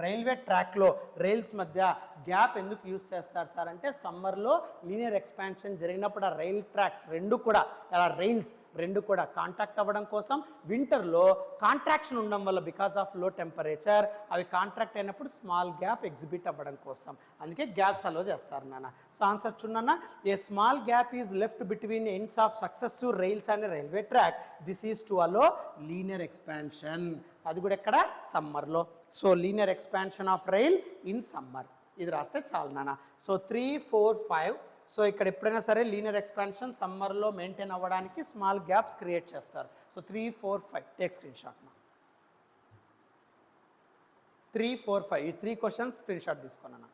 రైల్వే ట్రాక్లో రైల్స్ మధ్య గ్యాప్ ఎందుకు యూజ్ చేస్తారు సార్ అంటే, సమ్మర్లో లీనియర్ ఎక్స్పాన్షన్ జరిగినప్పుడు ఆ రైల్ ట్రాక్స్ రెండు కూడా, అలా రైల్స్ రెండు కూడా కాంటాక్ట్ అవ్వడం కోసం, వింటర్లో కాంట్రాక్షన్ ఉండడం వల్ల బికాస్ ఆఫ్ లో టెంపరేచర్ అవి కాంట్రాక్ట్ అయినప్పుడు స్మాల్ గ్యాప్ ఎగ్జిబిట్ అవ్వడం కోసం, అందుకే గ్యాప్స్ అలో చేస్తారు నాన్న. సో ఆన్సర్ చూడన్నా, a small gap is left between ends of successive rails and railway track, this is to allow linear expansion. అది కూడా ఎక్కడ? సమ్మర్లో. So linear expansion of rail in summer, ఇది రాస్తే చాలు నాన్న. సో 3, 4, 5. సో ఇక్కడ ఎప్పుడైనా సరే లీనియర్ ఎక్స్పాన్షన్ సమ్మర్లో మెయింటైన్ అవ్వడానికి స్మాల్ గ్యాప్స్ క్రియేట్ చేస్తారు. సో 3, 4, 5 టేక్ స్క్రీన్ షాట్ నా. 3, 4, 5 ఈ 3 క్వశ్చన్స్ స్క్రీన్ షాట్ తీసుకున్నాను.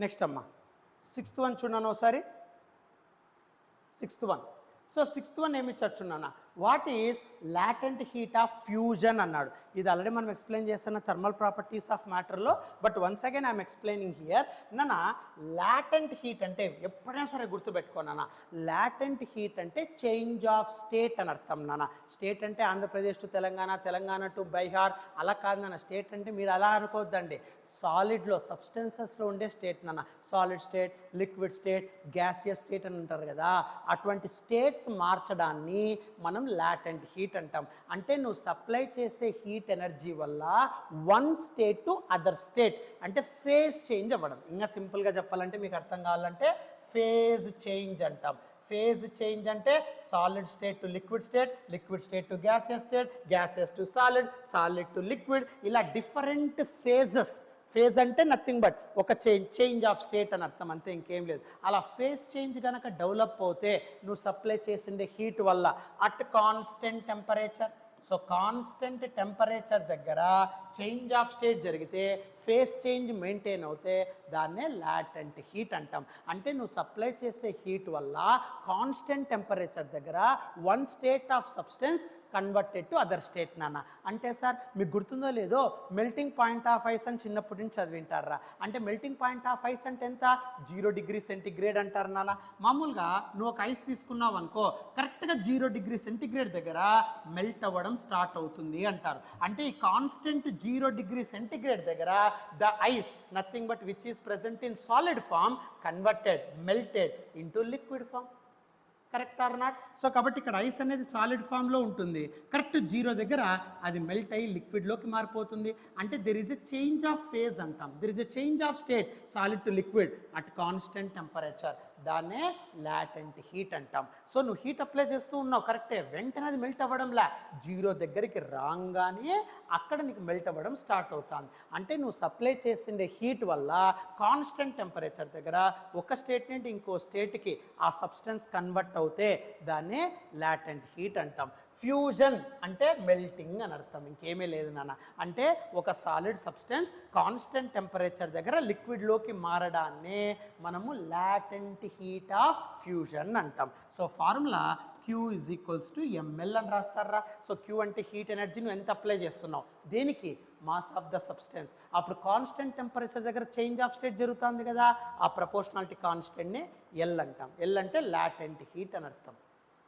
నెక్స్ట్ అమ్మా 6th వన్ చూడన్నాను ఒకసారి. 6th one. So 6th one ఏమి ఇచ్చాడుచున్నానా, what is latent heat of fusion అన్నాడు. ఇది ఆల్రెడీ మనం ఎక్స్ప్లెయిన్ చేస్తున్న థర్మల్ ప్రాపర్టీస్ ఆఫ్ మ్యాటర్లో, but once again I'm explaining here. నాన్న లాటెంట్ హీట్ అంటే ఎప్పుడైనా సరే గుర్తుపెట్టుకోనా, లాటెంట్ హీట్ అంటే చేంజ్ ఆఫ్ స్టేట్ అని అర్థం నాన్న. స్టేట్ అంటే ఆంధ్రప్రదేశ్ టు తెలంగాణ, తెలంగాణ టు బీహార్ అలా కాదు నాన్న. స్టేట్ అంటే మీరు అలా అనుకోవద్దండి, సాలిడ్లో సబ్స్టెన్సెస్లో ఉండే స్టేట్ నాన్న. Solid state, liquid state, gaseous state అని అంటారు కదా, అటువంటి స్టేట్స్ మార్చడాన్ని మనం లాటెంట్ హీట్ అంటాం. అంటే నువ్వు సప్లై చేసే హీట్ ఎనర్జీ వల్ల one state to other state అంటే ఫేజ్ చేంజ్ అవ్వడం. ఇంకా సింపుల్గా చెప్పాలంటే మీకు అర్థం కావాలంటే ఫేజ్ చేంజ్ అంటాం. ఫేజ్ చేంజ్ అంటే solid state to liquid state, liquid state to gaseous state, gaseous to solid, solid to liquid, ఇలా డిఫరెంట్ ఫేజెస్. ఫేజ్ అంటే నథింగ్ బట్ ఒక చేంజ్ ఆఫ్ స్టేట్ అని అర్థం, అంతే, ఇంకేం లేదు. అలా ఫేజ్ చేంజ్ కనుక డెవలప్ అవుతే నువ్వు సప్లై చేసిండే హీట్ వల్ల at constant temperature, so constant temperature దగ్గర చేంజ్ ఆఫ్ స్టేట్ జరిగితే ఫేజ్ చేంజ్ మెయింటైన్ అవుతే దాన్నే లాటెంట్ హీట్ అంటాం. అంటే నువ్వు సప్లై చేసే హీట్ వల్ల కాన్స్టెంట్ టెంపరేచర్ దగ్గర one state of substance converted to other state నాన్న. అంటే సార్ మీకు గుర్తుందో లేదో, మెల్టింగ్ పాయింట్ ఆఫ్ ఐస్ అని చిన్నప్పటి నుంచి చదివింటారా. అంటే మెల్టింగ్ పాయింట్ ఆఫ్ ఐస్ అంటే ఎంత? 0 డిగ్రీ సెంటిగ్రేడ్ అంటారు నాన్న. మామూలుగా నువ్వు ఒక ఐస్ తీసుకున్నావు అనుకో, కరెక్ట్గా 0 డిగ్రీ సెంటిగ్రేడ్ దగ్గర మెల్ట్ అవ్వడం స్టార్ట్ అవుతుంది అంటారు. అంటే ఈ కాన్స్టెంట్ 0 డిగ్రీ సెంటిగ్రేడ్ దగ్గర the ice nothing but which is present in solid form converted, melted into liquid form. Correct or not? So కాబట్టి ఇక్కడ ఐస్ అనేది సాలిడ్ ఫామ్లో ఉంటుంది, కరెక్ట్ 0 దగ్గర అది మెల్ట్ అయ్యి లిక్విడ్లోకి మారిపోతుంది. అంటే there is a change of phase అంటాం, there is a change of state solid to liquid at constant temperature, దాన్నే లాటెంట్ హీట్ అంటాం. సో నువ్వు హీట్ అప్లై చేస్తూ ఉన్నావు కరెక్టే, వెంటనే అది మెల్ట్ అవ్వడంలా, 0 దగ్గరికి రాగానే అక్కడ నీకు మెల్ట్ అవ్వడం స్టార్ట్ అవుతుంది. అంటే నువ్వు సప్లై చేసిండే హీట్ వల్ల కాన్స్టెంట్ టెంపరేచర్ దగ్గర ఒక స్టేట్ నుండి ఇంకో స్టేట్కి ఆ సబ్స్టెన్స్ కన్వర్ట్ అవుతే దాన్నే లాటెంట్ హీట్ అంటాం. ఫ్యూజన్ అంటే మెల్టింగ్ అని అర్థం, ఇంకేమీ లేదు నాన్న. అంటే ఒక సాలిడ్ సబ్స్టెన్స్ కాన్స్టెంట్ టెంపరేచర్ దగ్గర లిక్విడ్లోకి మారడాన్నే మనము లాటెంట్ హీట్ ఆఫ్ ఫ్యూజన్ అంటాం. So formula Q is equals to ML అని రాస్తారా. సో Q అంటే హీట్ ఎనర్జీ నువ్వు ఎంత అప్లై చేస్తున్నావు, దేనికి, మాస్ ఆఫ్ ద సబ్స్టెన్స్. అప్పుడు కాన్స్టెంట్ టెంపరేచర్ దగ్గర చేంజ్ ఆఫ్ స్టేట్ జరుగుతుంది కదా, ఆ ప్రపోర్షనాలిటీ కాన్స్టెంట్ని L అంటాం. L అంటే లాటెంట్ హీట్ అని అర్థం.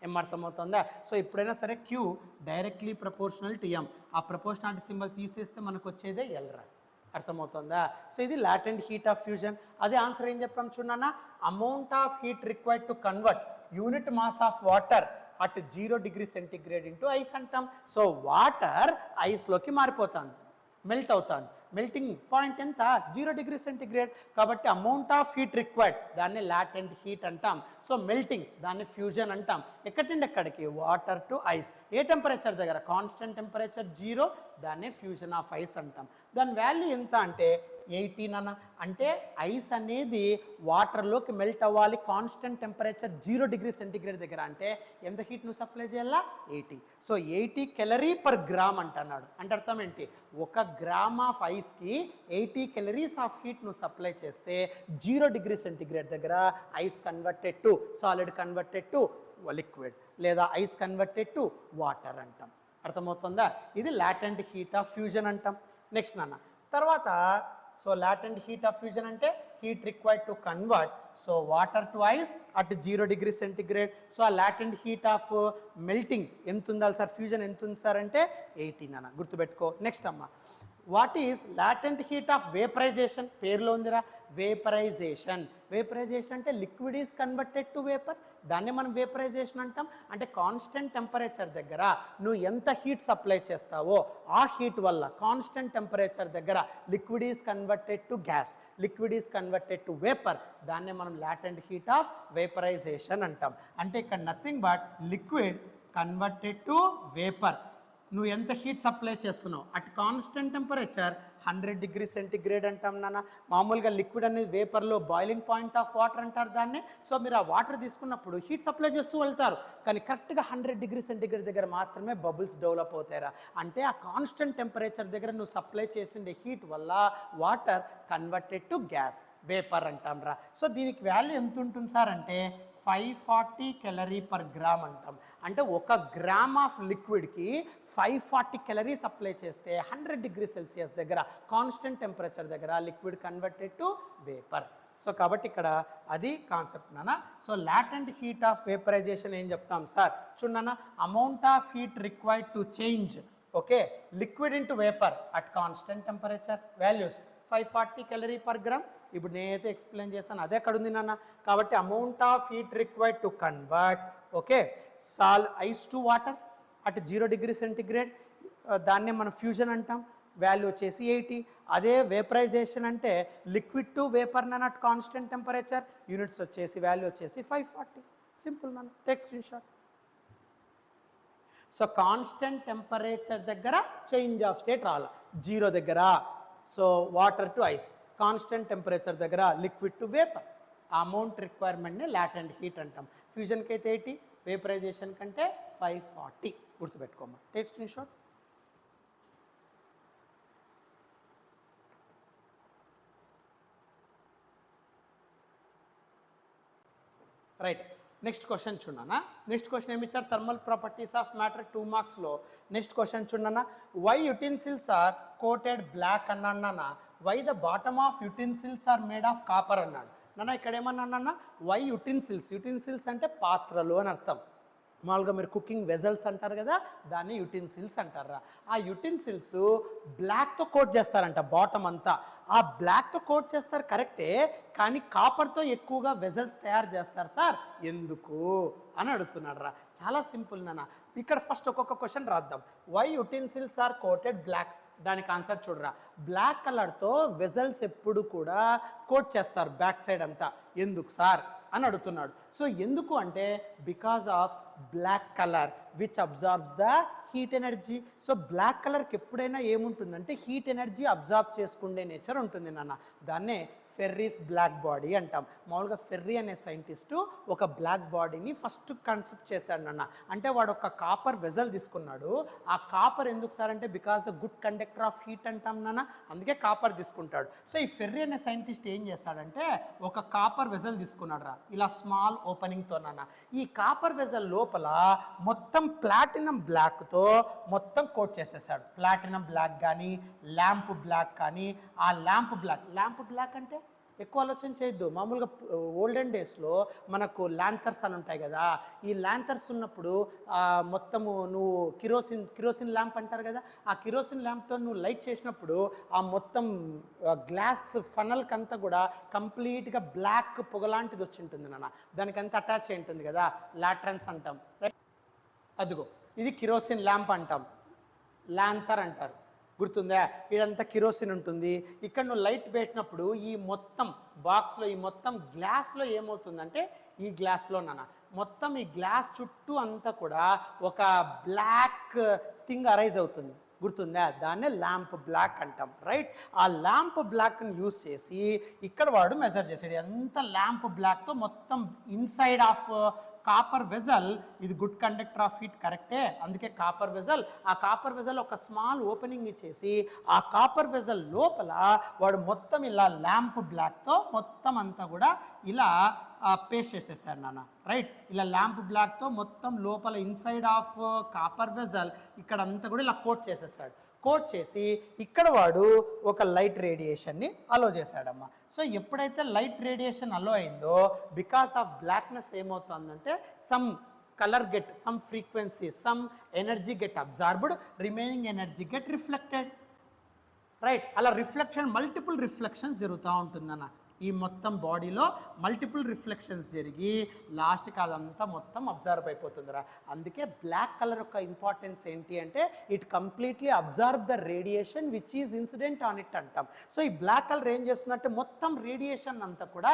ఏం అర్థమవుతుందా? సో ఎప్పుడైనా సరే Q directly proportional to M, ఆ ప్రపోర్షనాలిటీ సింబల్ తీసేస్తే మనకు వచ్చేదే L రా. అర్థమవుతుందా? సో ఇది లాటెంట్ హీట్ ఆఫ్ ఫ్యూజన్. అదే ఆన్సర్ ఏం చెప్పాం చూడన్నా, amount of heat required to convert unit mass of water at 0 degree centigrade into ice అంటాం. సో వాటర్ ఐస్లోకి మారిపోతుంది, మెల్ట్ అవుతుంది. మెల్టింగ్ పాయింట్ ఎంత, 0 డిగ్రీ సెంటిగ్రేడ్. కాబట్టి అమౌంట్ ఆఫ్ హీట్ రిక్వైర్డ్ దాన్ని లాటెంట్ హీట్ అంటాం. సో మెల్టింగ్ దాన్ని ఫ్యూజన్ అంటాం. ఎక్కడి నుండి ఎక్కడికి, water to ice. A temperature దగ్గర, కాన్స్టెంట్ టెంపరేచర్ 0, దాన్ని ఫ్యూజన్ ఆఫ్ ఐస్ అంటాం. దాని వాల్యూ ఎంత అంటే 18 అన్న. అంటే ఐస్ అనేది వాటర్లోకి మెల్ట్ అవ్వాలి కాన్స్టెంట్ టెంపరేచర్ 0 డిగ్రీ సెంటిగ్రేడ్ దగ్గర. అంటే ఎంత హీట్ నువ్వు సప్లై చేయాలా, 80. సో 80 calorie పర్ గ్రామ్ అంటున్నాడు. అంటే అర్థం ఏంటి, 1 గ్రామ్ ఆఫ్ ఐస్కి 80 calories ఆఫ్ హీట్ నువ్వు సప్లై చేస్తే 0 డిగ్రీ సెంటిగ్రేడ్ దగ్గర ice converted to solid, converted to liquid, లేదా ఐస్ కన్వర్టెడ్ టు వాటర్ అంటాం. అర్థమవుతుందా? ఇది లాటెంట్ హీట్ ఆఫ్ ఫ్యూజన్ అంటాం. నెక్స్ట్ నాన్న తర్వాత, so latent heat of fusion అంటే heat required to convert so water to ice at 0 degree centigrade. So ఆ latent heat of melting ఎంత ఉండాలి సార్, ఫ్యూజన్ ఎంత ఉంది సార్ అంటే 18 అన్న, గుర్తుపెట్టుకో. నెక్స్ట్ అమ్మ, what is latent heat of vaporisation, పేరులో ఉందిరా వేపరైజేషన్. వేపరైజేషన్ అంటే liquid is converted to vapour, దాన్ని మనం వేపరైజేషన్ అంటాం. అంటే కాన్స్టెంట్ టెంపరేచర్ దగ్గర నువ్వు ఎంత హీట్ సప్లై చేస్తావో ఆ హీట్ వల్ల కాన్స్టెంట్ టెంపరేచర్ దగ్గర liquid is converted to gas, liquid is converted to vapour, దాన్నే మనం లాటెంట్ హీట్ ఆఫ్ వేపరైజేషన్ అంటాం. అంటే ఇక్కడ nothing but liquid converted to vapour. నువ్వు ఎంత హీట్ సప్లై చేస్తున్నావు at constant temperature 100 degree centigrade అంటాం నాన్న. మామూలుగా లిక్విడ్ అనేది వేపర్లో బాయిలింగ్ పాయింట్ ఆఫ్ వాటర్ అంటారు దాన్ని. సో మీరు ఆ వాటర్ తీసుకున్నప్పుడు హీట్ సప్లై చేస్తూ వెళ్తారు, కానీ కరెక్ట్గా 100 డిగ్రీ సెంటిగ్రేడ్ దగ్గర మాత్రమే బబుల్స్ డెవలప్ అవుతాయిరా. అంటే ఆ కాన్స్టెంట్ టెంపరేచర్ దగ్గర నువ్వు సప్లై చేసిండే హీట్ వల్ల water converted to gas, vapour అంటాం రా. సో దీనికి వాల్యూ ఎంత ఉంటుంది సార్ అంటే 540 calorie per gram అంటాం. అంటే 1 గ్రామ్ ఆఫ్ లిక్విడ్కి 540 calories అప్లై చేస్తే 100 డిగ్రీ సెల్సియస్ దగ్గర కాన్స్టెంట్ టెంపరేచర్ దగ్గర liquid converted to vapour. So కాబట్టి ఇక్కడ అది కాన్సెప్ట్ నాన్న. So latent heat of vaporisation ఏం చెప్తాం సార్ చూడన్నా, amount of heat required to change okay liquid into vapour at constant temperature, values 540 calorie per gram. ఇప్పుడు నేనైతే ఎక్స్ప్లెయిన్ చేస్తాను అదే అక్కడ ఉంది నాన్న. కాబట్టి amount of heat required to convert okay ice to water at 0 degree centigrade, దాన్నే మనం ఫ్యూజన్ అంటాం. వాల్యూ వచ్చేసి 80. అదే వేపరైజేషన్ అంటే liquid to vapour none at constant temperature, units వచ్చేసి వాల్యూ వచ్చేసి 540. సింపుల్ నాన్న, take screen shot. So constant temperature దగ్గర చేంజ్ ఆఫ్ స్టేట్ రావాలి, 0 దగ్గర so water to ice, constant temperature దగ్గర లిక్విడ్ టు వేపర్. ఆ అమౌంట్ రిక్వైర్మెంట్ని లాటెంట్ హీట్ అంటాం. ఫ్యూజన్కి అయితే 80, వేపరైజేషన్ కంటే 540, గుర్తుపెట్టుకోమ్మా. Take screen shot. Right, next question చూడన్నా. నెక్స్ట్ క్వశ్చన్ ఏమి ఇచ్చారు, thermal properties of matter 2 మార్క్స్లో. Next question చూడన్నా, why utensils are coated black అన్నానా, why the bottom of utensils are made of copper అన్నాడు నాన్న. ఇక్కడ ఏమన్నా, వై యుటెన్సిల్స్, యుటెన్సిల్స్ అంటే పాత్రలు అని అర్థం. మామూలుగా మీరు కుకింగ్ వెజల్స్ అంటారు కదా, దాన్ని యుటెన్సిల్స్ అంటారా. ఆ యుటెన్సిల్స్ బ్లాక్తో కోట్ చేస్తారంట బాటమ్ అంతా. ఆ బ్లాక్తో కోట్ చేస్తారు కరెక్టే, కానీ కాపర్తో ఎక్కువగా వెజల్స్ తయారు చేస్తారు సార్, ఎందుకు అని అడుగుతున్నాడు రా. చాలా సింపుల్ నాన్న. ఇక్కడ ఫస్ట్ ఒక్కొక్క క్వశ్చన్ రాద్దాం. Why utensils are coated black, దానికి ఆన్సర్ చూడరా. బ్లాక్ కలర్తో వెజల్స్ ఎప్పుడు కూడా కోట్ చేస్తారు బ్యాక్ సైడ్ అంతా, ఎందుకు సార్ అని అడుగుతున్నాడు. సో ఎందుకు అంటే because of black colour which absorbs the heat energy. So black కలర్కి ఎప్పుడైనా ఏముంటుందంటే హీట్ ఎనర్జీ అబ్జార్బ్ చేసుకునే నేచర్ ఉంటుంది నాన్న, దాన్నే ఫెర్రీస్ బ్లాక్ బాడీ అంటాం. మామూలుగా ఫెర్రీ అనే సైంటిస్టు ఒక బ్లాక్ బాడీని ఫస్ట్ కన్సెప్ట్ చేశాడు అన్న. అంటే వాడు ఒక కాపర్ వెజల్ తీసుకున్నాడు. ఆ కాపర్ ఎందుకు సార్ అంటే because the good conductor of heat అంటాం నాన్న, అందుకే కాపర్ తీసుకుంటాడు. సో ఈ ఫెర్రీ అనే సైంటిస్ట్ ఏం చేస్తాడంటే ఒక కాపర్ వెజల్ తీసుకున్నాడు రా, ఇలా స్మాల్ ఓపెనింగ్తో నాన్న. ఈ కాపర్ వెజల్ లోపల మొత్తం ప్లాటినం బ్లాక్తో మొత్తం కోట్ చేసేసాడు. ప్లాటినం బ్లాక్ కానీ ల్యాంప్ బ్లాక్ కానీ, ఆ ల్యాంప్ బ్లాక్ అంటే ఎక్కువ ఆలోచన చేయొద్దు. మామూలుగా ఓల్డెన్ డేస్లో మనకు ల్యాంథర్స్ అని ఉంటాయి కదా, ఈ ల్యాంథర్స్ ఉన్నప్పుడు మొత్తము నువ్వు కిరోసిన్ ల్యాంప్ అంటారు కదా, ఆ కిరోసిన్ ల్యాంప్తో నువ్వు లైట్ చేసినప్పుడు ఆ మొత్తం గ్లాస్ ఫనల్కి అంతా కూడా కంప్లీట్గా బ్లాక్ పొగలాంటిది వచ్చి ఉంటుంది నాన్న. దానికంతా అటాచ్ అయి ఉంటుంది కదా, లాట్రన్స్ అంటాం రైట్. అదిగో ఇది కిరోసిన్ ల్యాంప్ అంటాం, ల్యాంథర్ అంటారు. గుర్తుందా? ఇదంతా కిరోసిన్ ఉంటుంది. ఇక్కడ నువ్వు లైట్ పెట్టినప్పుడు ఈ మొత్తం బాక్స్లో ఈ మొత్తం గ్లాస్లో ఏమవుతుందంటే ఈ గ్లాస్లో నాన్న మొత్తం ఈ గ్లాస్ చుట్టూ అంతా కూడా ఒక బ్లాక్ థింగ్ అరైజ్ అవుతుంది. గుర్తుందా? దాన్నే ల్యాంప్ బ్లాక్ అంటాం రైట్. ఆ ల్యాంప్ బ్లాక్ని యూజ్ చేసి ఇక్కడ వాడు మెజర్ చేసాడు. ఎంత ల్యాంప్ బ్లాక్తో మొత్తం ఇన్సైడ్ ఆఫ్ కాపర్ వెజల్, ఇది గుడ్ కండక్టర్ ఆఫ్ హీట్ కరెక్టే, అందుకే కాపర్ వెజల్. ఆ కాపర్ వెజల్ ఒక స్మాల్ ఓపెనింగ్ ఇచ్చేసి ఆ కాపర్ వెజల్ లోపల వాడు మొత్తం ఇలా ల్యాంప్ బ్లాక్తో మొత్తం అంతా కూడా ఇలా పేస్ట్ చేసేసాడు నాన్న రైట్. ఇలా ల్యాంప్ బ్లాక్తో మొత్తం లోపల ఇన్సైడ్ ఆఫ్ కాపర్ వెజల్ ఇక్కడ అంతా కూడా ఇలా కోట్ చేసేసాడు. కోట్ చేసి ఇక్కడ వాడు ఒక లైట్ రేడియేషన్ని అలో చేశాడమ్మా. సో ఎప్పుడైతే లైట్ రేడియేషన్ అలో అయిందో బికాస్ ఆఫ్ బ్లాక్నెస్ ఏమవుతుందంటే some colour get, some frequency, some energy get absorbed, remaining energy get reflected right. అలా రిఫ్లెక్షన్, మల్టిపుల్ రిఫ్లెక్షన్స్ జరుగుతూ ఉంటుందన్న. ఈ మొత్తం బాడీలో మల్టిపుల్ రిఫ్లెక్షన్స్ జరిగి లాస్ట్కి అదంతా మొత్తం అబ్జర్వ్ అయిపోతుందిరా. అందుకే బ్లాక్ కలర్ యొక్క ఇంపార్టెన్స్ ఏంటి అంటే it completely observe the radiation which is incident on it అంటాం. సో ఈ బ్లాక్ కలర్ ఏం చేస్తున్నట్టు మొత్తం రేడియేషన్ అంతా కూడా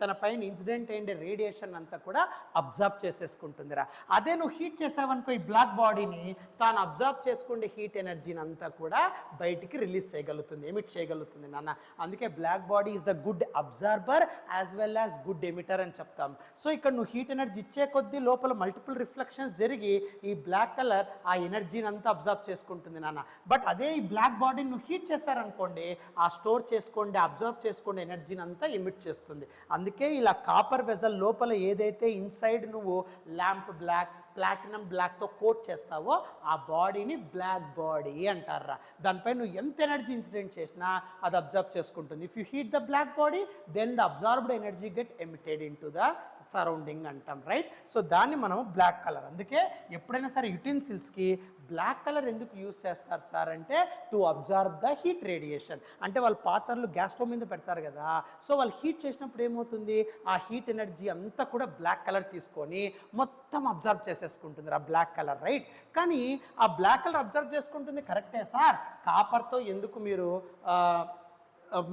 తన పైన ఇన్సిడెంట్ అయ్యే రేడియేషన్ అంతా కూడా అబ్జర్వ్ చేసేసుకుంటుందిరా. అదే నువ్వు హీట్ చేసావనుకో ఈ బ్లాక్ బాడీని, తాను అబ్జర్వ్ చేసుకునే హీట్ ఎనర్జీని అంతా కూడా బయటికి రిలీజ్ చేయగలుగుతుంది, ఎమిట్ చేయగలుగుతుంది నాన్న. అందుకే black body is the good absorber as well as good emitter అని చెప్తాం. సో ఇక్కడ నువ్వు హీట్ ఎనర్జీ ఇచ్చే కొద్దీ లోపల మల్టిపుల్ రిఫ్లెక్షన్స్ జరిగి ఈ బ్లాక్ కలర్ ఆ ఎనర్జీని అంతా అబ్జర్వ్ చేసుకుంటుంది నాన్న. బట్ అదే ఈ బ్లాక్ బాడీని నువ్వు హీట్ చేశారనుకోండి, ఆ స్టోర్ చేసుకోండి అబ్జర్వ్ చేసుకోండి ఎనర్జీని అంతా ఎమిట్ చేస్తుంది. అందుకే ఇలా కాపర్ వెజల్ లోపల ఏదైతే ఇన్సైడ్ నువ్వు ల్యాంప్ బ్లాక్, ప్లాటినం బ్లాక్తో కోట్ చేస్తావో ఆ బాడీని బ్లాక్ బాడీ అంటారా. దానిపై నువ్వు ఎంత ఎనర్జీ ఇన్సిడెంట్ చేసినా అది అబ్జర్వ్ చేసుకుంటుంది. If you heat the black body then the absorbed energy get emitted in to the surrounding అంటాం రైట్. సో దాన్ని మనం బ్లాక్ కలర్. అందుకే ఎప్పుడైనా సరే యుటెన్సిల్స్కి బ్లాక్ కలర్ ఎందుకు యూజ్ చేస్తారు సార్ అంటే to observe the heat radiation. అంటే వాళ్ళు పాత్రలు గ్యాస్ స్టవ్ మీద పెడతారు కదా, సో వాళ్ళు హీట్ చేసినప్పుడు ఏమవుతుంది ఆ హీట్ ఎనర్జీ అంతా కూడా బ్లాక్ కలర్ తీసుకొని మొత్తం అబ్జర్వ్ చేసేసుకుంటుంది ఆ బ్లాక్ కలర్ రైట్. కానీ ఆ బ్లాక్ కలర్ అబ్జర్వ్ చేసుకుంటుంది కరెక్టే సార్, కాపర్తో ఎందుకు మీరు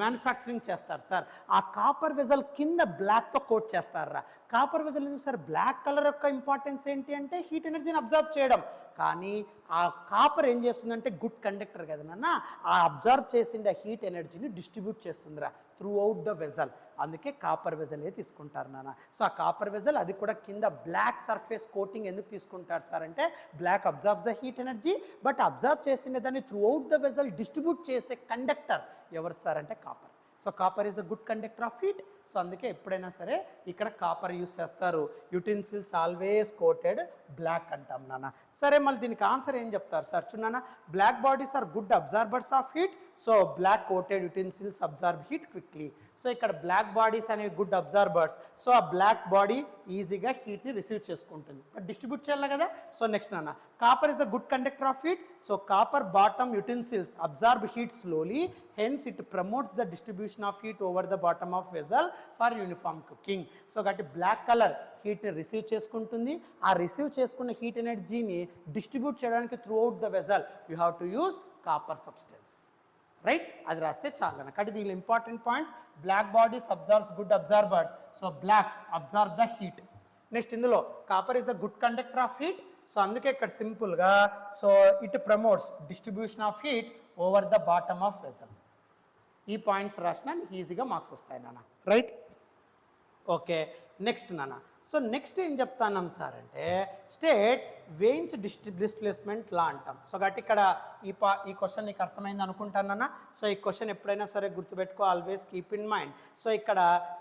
మ్యానుఫ్యాక్చరింగ్ చేస్తారు సార్? ఆ కాపర్ వెజల్ కింద బ్లాక్తో కోట్ చేస్తారా. కాపర్ వెజల్ ఎందుకు సార్? బ్లాక్ కలర్ యొక్క ఇంపార్టెన్స్ ఏంటి అంటే హీట్ ఎనర్జీని అబ్జర్వ్ చేయడం. కానీ ఆ కాపర్ ఏం చేస్తుందంటే గుడ్ కండక్టర్ కదా నాన్న, ఆ అబ్జర్వ్ చేసిన హీట్ ఎనర్జీని డిస్ట్రిబ్యూట్ చేస్తుందిరా త్రూ అవుట్ ద వెజల్. అందుకే కాపర్ వెజలే తీసుకుంటారు నాన్న. సో ఆ కాపర్ వెజల్ అది కూడా కింద బ్లాక్ సర్ఫేస్ కోటింగ్ ఎందుకు తీసుకుంటారు సార్ అంటే black observes the heat energy, but observe చేసిన దాన్ని throughout the vessel distribute చేసే కండక్టర్ ఎవరు సార్ అంటే copper. So copper is the good conductor of heat. So అందుకే ఎప్పుడైనా సరే ఇక్కడ కాపర్ యూస్ చేస్తారు. యుటెన్సిల్స్ ఆల్వేస్ కోటెడ్ బ్లాక్ అంటాం నాన్న. సరే మళ్ళీ దీనికి ఆన్సర్ ఏం చెప్తారు సార్? చూడన్నా, black bodies are good absorbers of heat, so black coated utensils absorb heat quickly. So ఇక్కడ బ్లాక్ బాడీస్ అనేవి గుడ్ అబ్జార్బర్స్, సో ఆ బ్లాక్ బాడీ ఈజీగా హీట్ని రిసీవ్ చేసుకుంటుంది, బట్ డిస్ట్రిబ్యూట్ చేయాలి కదా. సో నెక్స్ట్ నాన్న, copper is the good conductor of heat, so copper bottom utensils absorb heat slowly, hence it promotes the distribution of heat over the bottom of vessel for uniform cooking. So కాబట్టి black colour హీట్ని receive చేసుకుంటుంది, ఆ receive చేసుకున్న heat ఎనర్జీని distribute చేయడానికి throughout the vessel you have to use copper substance right. అది రాస్తే చాలా. కాబట్టి దీనిలో important points, black bodies absorbs good absorbers, so black absorb the heat. Next ఇందులో copper is the good conductor of heat, so అందుకే ఇక్కడ సింపుల్గా so it promotes distribution of heat over the bottom of vessel. ఈ points రాసినా నీకు ఈజీగా marks వస్తాయి నాన్న, రైట్? ఓకే, నెక్స్ట్ నాన్న. సో నెక్స్ట్ ఏం చెప్తాన్నాం సార్ అంటే స్టేట్ వెయిన్స్ డిస్ప్లేస్మెంట్ లా అంటాం. సో కాబట్టి ఇక్కడ ఈ క్వశ్చన్ నీకు అర్థమైంది అనుకుంటానన్నా. సో ఈ క్వశ్చన్ ఎప్పుడైనా సరే గుర్తుపెట్టుకో, always keep in mind. So ఇక్కడ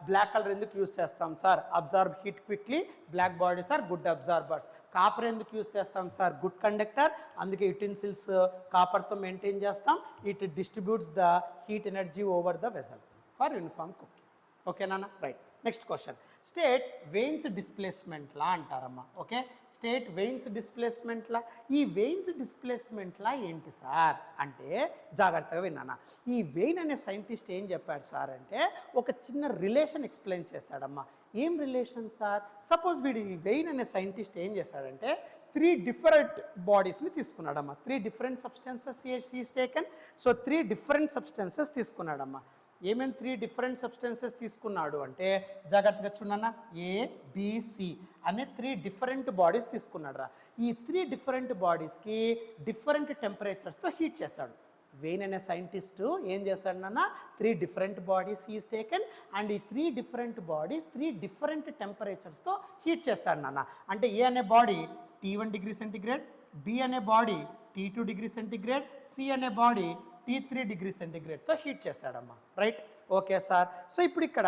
బ్లాక్ కలర్ ఎందుకు యూస్ చేస్తాం sir? Absorb heat quickly, black bodies are good absorbers. Copper ఎందుకు యూస్ చేస్తాం సార్? గుడ్ కండక్టర్, అందుకే యుటెన్సిల్స్ కాపర్తో మెయింటైన్ చేస్తాం. It distributes the heat energy over the vessel for uniform cooking. ఓకేనా? Right. Next question state Wien's displacement law అంటారమ్మా. Okay, state Wien's displacement law. ఈ Wien's displacement లా ఏంటి sir అంటే జాగ్రత్తగా విన్నానా. ఈ వెయిన్ అనే సైంటిస్ట్ ఏం చెప్పాడు సార్ అంటే ఒక చిన్న రిలేషన్ ఎక్స్ప్లెయిన్ చేశాడమ్మా. ఏం రిలేషన్ సార్? సపోజ్ వీడు ఈ వెయిన్ అనే సైంటిస్ట్ ఏం చేశాడంటే 3 డిఫరెంట్ బాడీస్ని తీసుకున్నాడమ్మా. 3 different substances is taken. So 3 different substances తీసుకున్నాడమ్మా. ఏమేమి 3 డిఫరెంట్ సబ్స్టెన్సెస్ తీసుకున్నాడు అంటే జాగ్రత్తగా చూడన్నా, ABC అనే 3 డిఫరెంట్ బాడీస్ తీసుకున్నాడు రా. ఈ 3 డిఫరెంట్ బాడీస్కి డిఫరెంట్ టెంపరేచర్స్తో హీట్ చేశాడు. వెయిన్ అనే సైంటిస్టు ఏం చేశాడు నాన్న? 3 different bodies is taken and ఈ 3 డిఫరెంట్ బాడీస్ 3 డిఫరెంట్ టెంపరేచర్స్తో హీట్ చేశాడు నాన్న. అంటే ఏ అనే body T1 degree centigrade, B అనే body T2 degree centigrade, C అనే బాడీ T3 డిగ్రీ సెంటిగ్రేడ్తో హీట్ చేశాడమ్మా, రైట్? Okay sir. సో ఇప్పుడు ఇక్కడ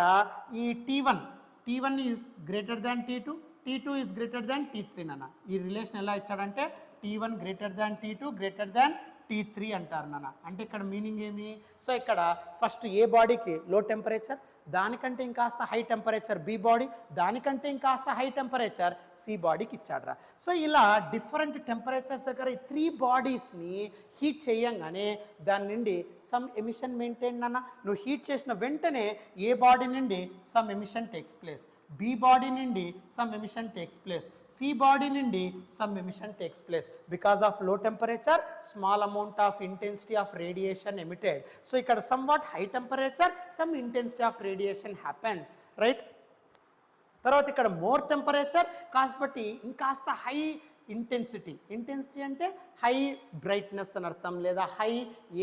ఈ T1 is greater than T2, T2 is greater than T3 నాన్న. ఈ రిలేషన్ ఎలా ఇచ్చాడంటే T1 greater than T2 greater than T3 అంటారు నాన్న. అంటే ఇక్కడ మీనింగ్ ఏమి? సో ఇక్కడ ఫస్ట్ ఏ బాడీకి లో టెంపరేచర్, దానికంటే ఇంకాస్త హై టెంపరేచర్ బి బాడీ, దానికంటే ఇంకాస్త హై టెంపరేచర్ సి బాడీకి ఇచ్చాడ్రా. సో ఇలా డిఫరెంట్ టెంపరేచర్స్ దగ్గర ఈ 3 బాడీస్ని హీట్ చేయంగానే దాని నుండి సమ్ ఎమిషన్ మెయింటైన్ అన్న. నువ్వు హీట్ చేసిన వెంటనే ఏ బాడీ నుండి some emission takes place, B body నుండి some emission takes place, C body నుండి some emission takes place. Because of low temperature small amount of intensity of radiation emitted. So ఇక్కడ some what high temperature some intensity of radiation happens, right? తర్వాత ఇక్కడ more temperature కాబట్టి ఇంకాస్త high intensity. Intensity అంటే high brightness అని అర్థం, లేదా high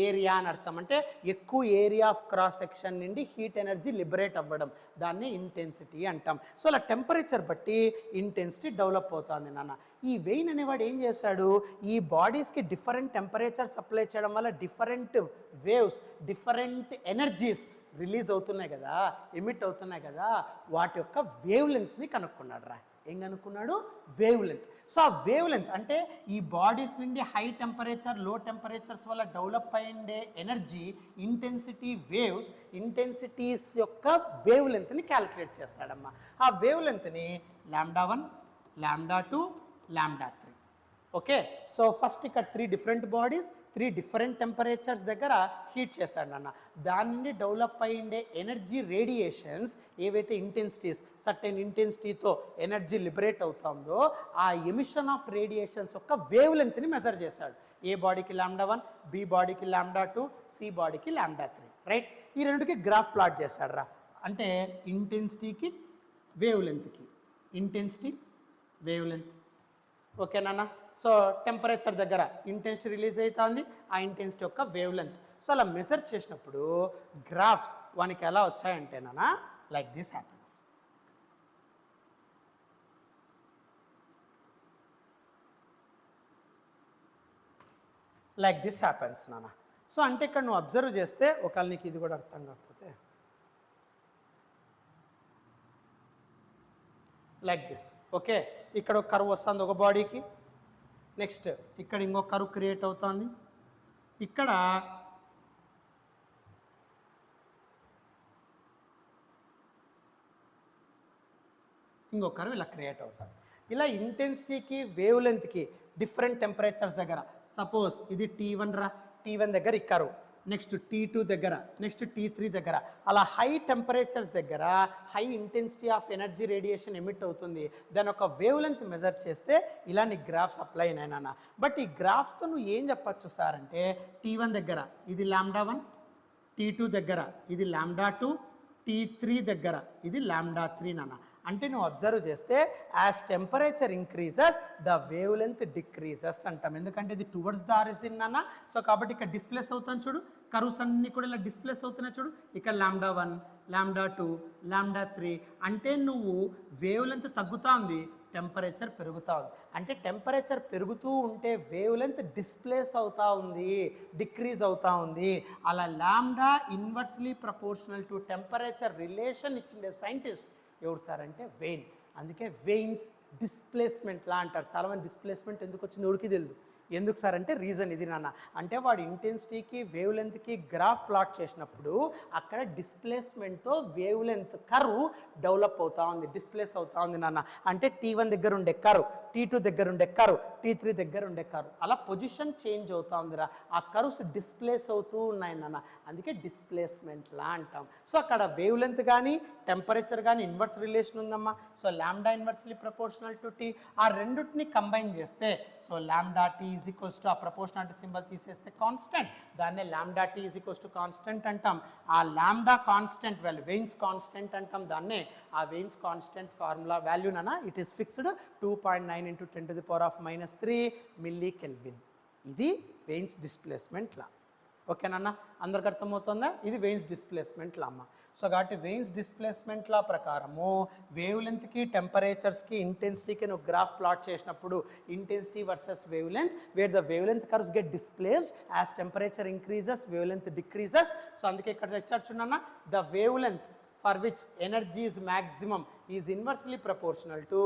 area అని అర్థం. అంటే ఎక్కువ ఏరియా ఆఫ్ క్రాస్ సెక్షన్ నుండి హీట్ ఎనర్జీ లిబరేట్ అవ్వడం, దాన్ని ఇంటెన్సిటీ అంటాం. సో అలా టెంపరేచర్ బట్టి ఇంటెన్సిటీ డెవలప్ అవుతుంది నాన్న. ఈ వెయిన్ అనేవాడు ఏం చేశాడు? ఈ బాడీస్కి డిఫరెంట్ టెంపరేచర్ సప్లై చేయడం వల్ల different waves, different energies release అవుతున్నాయి కదా, ఎమిట్ అవుతున్నాయి కదా, వాటి యొక్క వేవ్ లెంత్స్ని కనుక్కున్నాడు రా. ఏం కనుక్కున్నాడు? Wavelength. సో ఆ వేవ్ లెంత్ అంటే ఈ బాడీస్ నుండి హై టెంపరేచర్ లో టెంపరేచర్స్ వల్ల డెవలప్ అయ్యే ఎనర్జీ ఇంటెన్సిటీ వేవ్స్, ఇంటెన్సిటీస్ యొక్క వేవ్ లెంత్ని క్యాలిక్యులేట్ చేస్తాడమ్మా. ఆ వేవ్ లెంత్ని λ1, λ2, λ3. ఓకే, సో ఫస్ట్ ఇక్కడ 3 డిఫరెంట్ బాడీస్ 3 డిఫరెంట్ టెంపరేచర్స్ దగ్గర హీట్ చేశాడు అన్న. దాని నుండి డెవలప్ అయ్యే ఎనర్జీ రేడియేషన్స్ ఏవైతే ఇంటెన్సిటీస్ సర్టెన్ ఇంటెన్సిటీతో ఎనర్జీ లిబరేట్ అవుతుందో ఆ ఎమిషన్ ఆఫ్ రేడియేషన్స్ యొక్క వేవ్ లెంత్ని మెజర్ చేశాడు. ఏ బాడీకి λ1, బి బాడీకి λ2, సి బాడీకి λ3, రైట్? ఈ రెండుకి గ్రాఫ్ ప్లాట్ చేశాడు రా. అంటే ఇంటెన్సిటీకి వేవ్ లెంత్కి, ఇంటెన్సిటీ వేవ్ లెంత్. ఓకేనా? సో టెంపరేచర్ దగ్గర ఇంటెన్సిటీ రిలీజ్ అవుతుంది, ఆ ఇంటెన్సిటీ యొక్క వేవ్ లెంత్. సో అలా మెజర్ చేసినప్పుడు గ్రాఫ్స్ వానికి ఎలా వచ్చాయంటేనా like this happens. Like this happens నాన్న. సో అంటే ఇక్కడ నువ్వు అబ్జర్వ్ చేస్తే ఒకవేళ నీకు ఇది కూడా అర్థం కాకపోతే లైక్ దిస్. ఓకే, ఇక్కడ ఒక కర్వ్ వస్తుంది ఒక బాడీకి, నెక్స్ట్ ఇక్కడ ఇంకొక కర్వ్ క్రియేట్ అవుతుంది, ఇక్కడ ఇంకొక కర్వ్ ఇలా క్రియేట్ అవుతుంది. ఇలా ఇంటెన్సిటీకి వేవ్ లెంత్కి డిఫరెంట్ టెంపరేచర్స్ దగ్గర సపోజ్ ఇది T1 రా, T1 దగ్గర ఈ కర్వ్, నెక్స్ట్ T2 దగ్గర, నెక్స్ట్ T3 దగ్గర, అలా హై టెంపరేచర్స్ దగ్గర high intensity of energy radiation emit అవుతుంది. దాని ఒక వేవ్ లెంత్ మెజర్ చేస్తే ఇలా నీ గ్రాఫ్స్ అప్లై అయినాయన. బట్ ఈ గ్రాఫ్స్తో నువ్వు ఏం చెప్పచ్చు సార్ అంటే T1 దగ్గర ఇది λ1, T2 దగ్గర ఇది λ2, T3 దగ్గర ఇది λ3 నాన్న. అంటే నువ్వు అబ్జర్వ్ చేస్తే as temperature increases the wavelength decreases అంటాం. ఎందుకంటే ఇది టువర్డ్స్ ద ఆరిజిన్ అన్న. సో కాబట్టి ఇక్కడ డిస్ప్లేస్ అవుతాను చూడు, కర్వ్స్ అన్నీ కూడా ఇలా డిస్ప్లేస్ అవుతున్నాయి చూడు. ఇక్కడ λ1, λ2, λ3 అంటే నువ్వు వేవ్ లెంత్ తగ్గుతా ఉంది, టెంపరేచర్ పెరుగుతూ ఉంది. అంటే టెంపరేచర్ పెరుగుతూ ఉంటే వేవ్ లెంత్ డిస్ప్లేస్ అవుతూ ఉంది, డిక్రీజ్ అవుతూ ఉంది. అలా lambda inversely proportional to temperature relation ఇచ్చిండే సైంటిస్ట్ ఎవరు సార్ అంటే వెయిన్. అందుకే వెయిన్స్ డిస్ప్లేస్మెంట్ లా అంటారు. చాలామంది డిస్ప్లేస్మెంట్ ఎందుకు వచ్చింది ఉడికి తెలియదు. ఎందుకు సార్ అంటే రీజన్ ఇది నాన్న. అంటే వాడు ఇంటెన్సిటీకి వేవ్ లెంత్కి గ్రాఫ్ ప్లాట్ చేసినప్పుడు అక్కడ డిస్ప్లేస్మెంట్తో వేవ్ లెంత్ కర్వ్ డెవలప్ అవుతా ఉంది, డిస్ప్లేస్ అవుతా ఉంది నాన్న. అంటే T1 దగ్గర ఉండే కర్వ్, T2 దగ్గర ఉండే కర్వ్, T3 దగ్గర ఉండే కర్వ్ అలా పొజిషన్ చేంజ్ అవుతా ఉందిరా. ఆ కర్వ్స్ డిస్ప్లేస్ అవుతూ ఉన్నాయి నాన్న, అందుకే డిస్ప్లేస్మెంట్ లా అంటాం. సో అక్కడ వేవ్ లెంత్ కానీ టెంపరేచర్ కానీ ఇన్వర్స్ రిలేషన్ ఉందమ్మా. So lambda inversely proportional to T. ఆ రెండుని కంబైన్ చేస్తే so lambda T is equals to ఆ ప్రపోర్షనాలిటీ సింబల్ తీసేస్తే కాన్స్టెంట్, దాన్నే lambda T is equals to constant అంటాం. ఆ lambda constant value veins constant అంటాం దాన్నే. ఆ వెయిన్స్ కాన్స్టెంట్ ఫార్ములా వాల్యూ నాన్న it is fixed 2.9 × 10⁻³ milli kelvin. ఇది వెయిన్స్ డిస్ప్లేస్మెంట్ లా. ఓకేనన్నా, అందరికి అర్థమవుతుందా? ఇది వెయిన్స్ డిస్ప్లేస్మెంట్ లా అమ్మ. సో కాబట్టి వెయిన్స్ డిస్ప్లేస్మెంట్ లా ప్రకారము వేవ్ లెంత్కి టెంపరేచర్స్కి ఇంటెన్సిటీకి నువ్వు గ్రాఫ్ ప్లాట్ చేసినప్పుడు intensity versus wavelength where the wavelength curves get displaced as temperature increases wavelength decreases. So అందుకే ఇక్కడ ఇచ్చాడుచున్నా the wavelength for which energy is maximum is inversely proportional to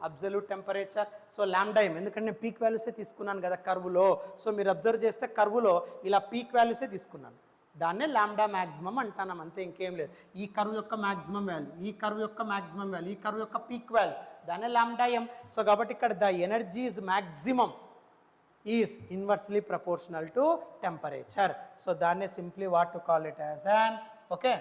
absolute temperature. So lambda m ఎందుకంటే నేను peak వాల్యూసే తీసుకున్నాను కదా కర్వ్లో. So మీరు observe చేస్తే కర్వ్లో ఇలా పీక్ వాల్యూసే తీసుకున్నాను, దాన్నే లాంబ్డా మ్యాక్సిమం అంటాను, అంతే, ఇంకేం లేదు. ఈ కర్వ్ యొక్క మ్యాక్సిమం వాల్యూ, ఈ కర్వ్ యొక్క మ్యాక్సిమం వాల్యూ, ఈ కర్వ్ యొక్క పీక్ వాల్యూ, దాన్నే లాంబ్డా m. సో కాబట్టి ఇక్కడ the energy is maximum is inversely proportional to temperature. So దాన్నే simply what to call it as an okay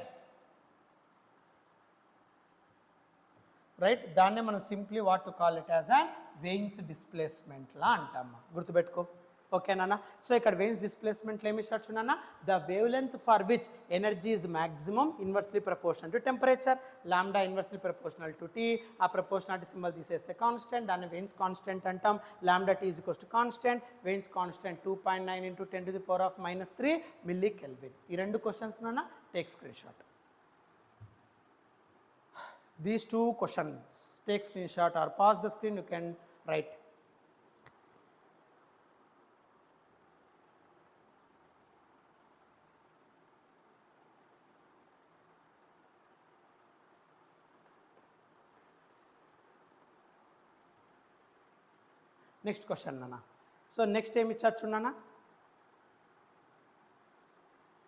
right, దాన్నే మనం simply what to call it as an Wien's displacement law అంటామా, గుర్తుపెట్టుకో. ఓకేనా? So ఇక్కడ veins డిస్ప్లేస్మెంట్లో ఏమి ఇచ్చారు చూడన్నా, the wave length for which energy is maximum inversely proportional to temperature, lambda inversely proportional to T. ఆ ప్రపోర్షనాలిటీ సింబల్ తీసేస్తే constant, దాన్ని వెయిన్స్ కాన్స్టెంట్ అంటాం. Lambda T is equals to constant, veins constant 2.9 × 10⁻³ milli kelvin. ఈ రెండు questions నాన్న take screen shot. These two questions, take screenshot or pause the screen, you can write. Next question nana. So next time ichcharu chunana,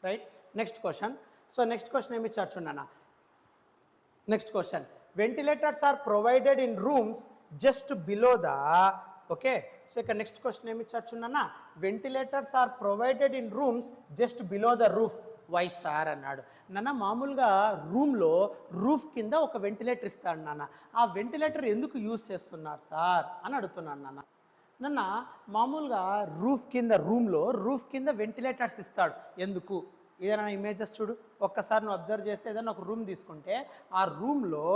right? Next question. So next question em ichcharu chunana. Next question, ventilators are provided in rooms just below the okay. So ఇక్కడ next question ఏమి ఇచ్చారు చూడన్నా, ventilators are provided in rooms just below the roof, why sir అన్నాడు. నాన్న మామూలుగా రూమ్లో roof కింద ఒక వెంటిలేటర్ ఇస్తాడు నాన్న, ఆ వెంటిలేటర్ ఎందుకు యూజ్ చేస్తున్నారు సార్ అని అడుగుతున్నాను నాన్న. నాన్న మామూలుగా రూఫ్ కింద రూమ్లో రూఫ్ కింద వెంటిలేటర్స్ ఇస్తాడు ఎందుకు? ఏదైనా ఇమేజెస్ చూడు ఒక్కసారి నువ్వు అబ్జర్వ్ చేస్తే, ఏదైనా ఒక రూమ్ తీసుకుంటే ఆ రూమ్లో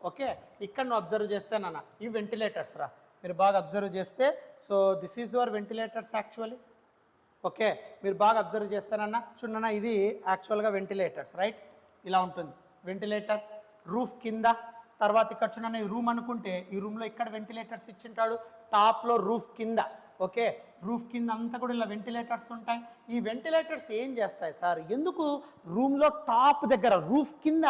ఓకే ఇక్కడ నువ్వు అబ్జర్వ్ చేస్తే నాన్న ఈ వెంటిలేటర్స్ రా, మీరు బాగా అబ్జర్వ్ చేస్తే, so this is your ventilators actually okay. మీరు బాగా అబ్జర్వ్ చేస్తానన్నా చూడన్నా, ఇది యాక్చువల్గా వెంటిలేటర్స్ రైట్, ఇలా ఉంటుంది వెంటిలేటర్ రూఫ్ కింద. తర్వాత ఇక్కడ చూడన్నా ఈ రూమ్ అనుకుంటే ఈ రూమ్లో ఇక్కడ వెంటిలేటర్స్ ఇచ్చింటాడు, టాప్లో రూఫ్ కింద ఓకే, రూఫ్ కింద అంతా కూడా ఇలా వెంటిలేటర్స్ ఉంటాయి. ఈ వెంటిలేటర్స్ ఏం చేస్తాయి సార్, ఎందుకు రూమ్లో టాప్ దగ్గర రూఫ్ కింద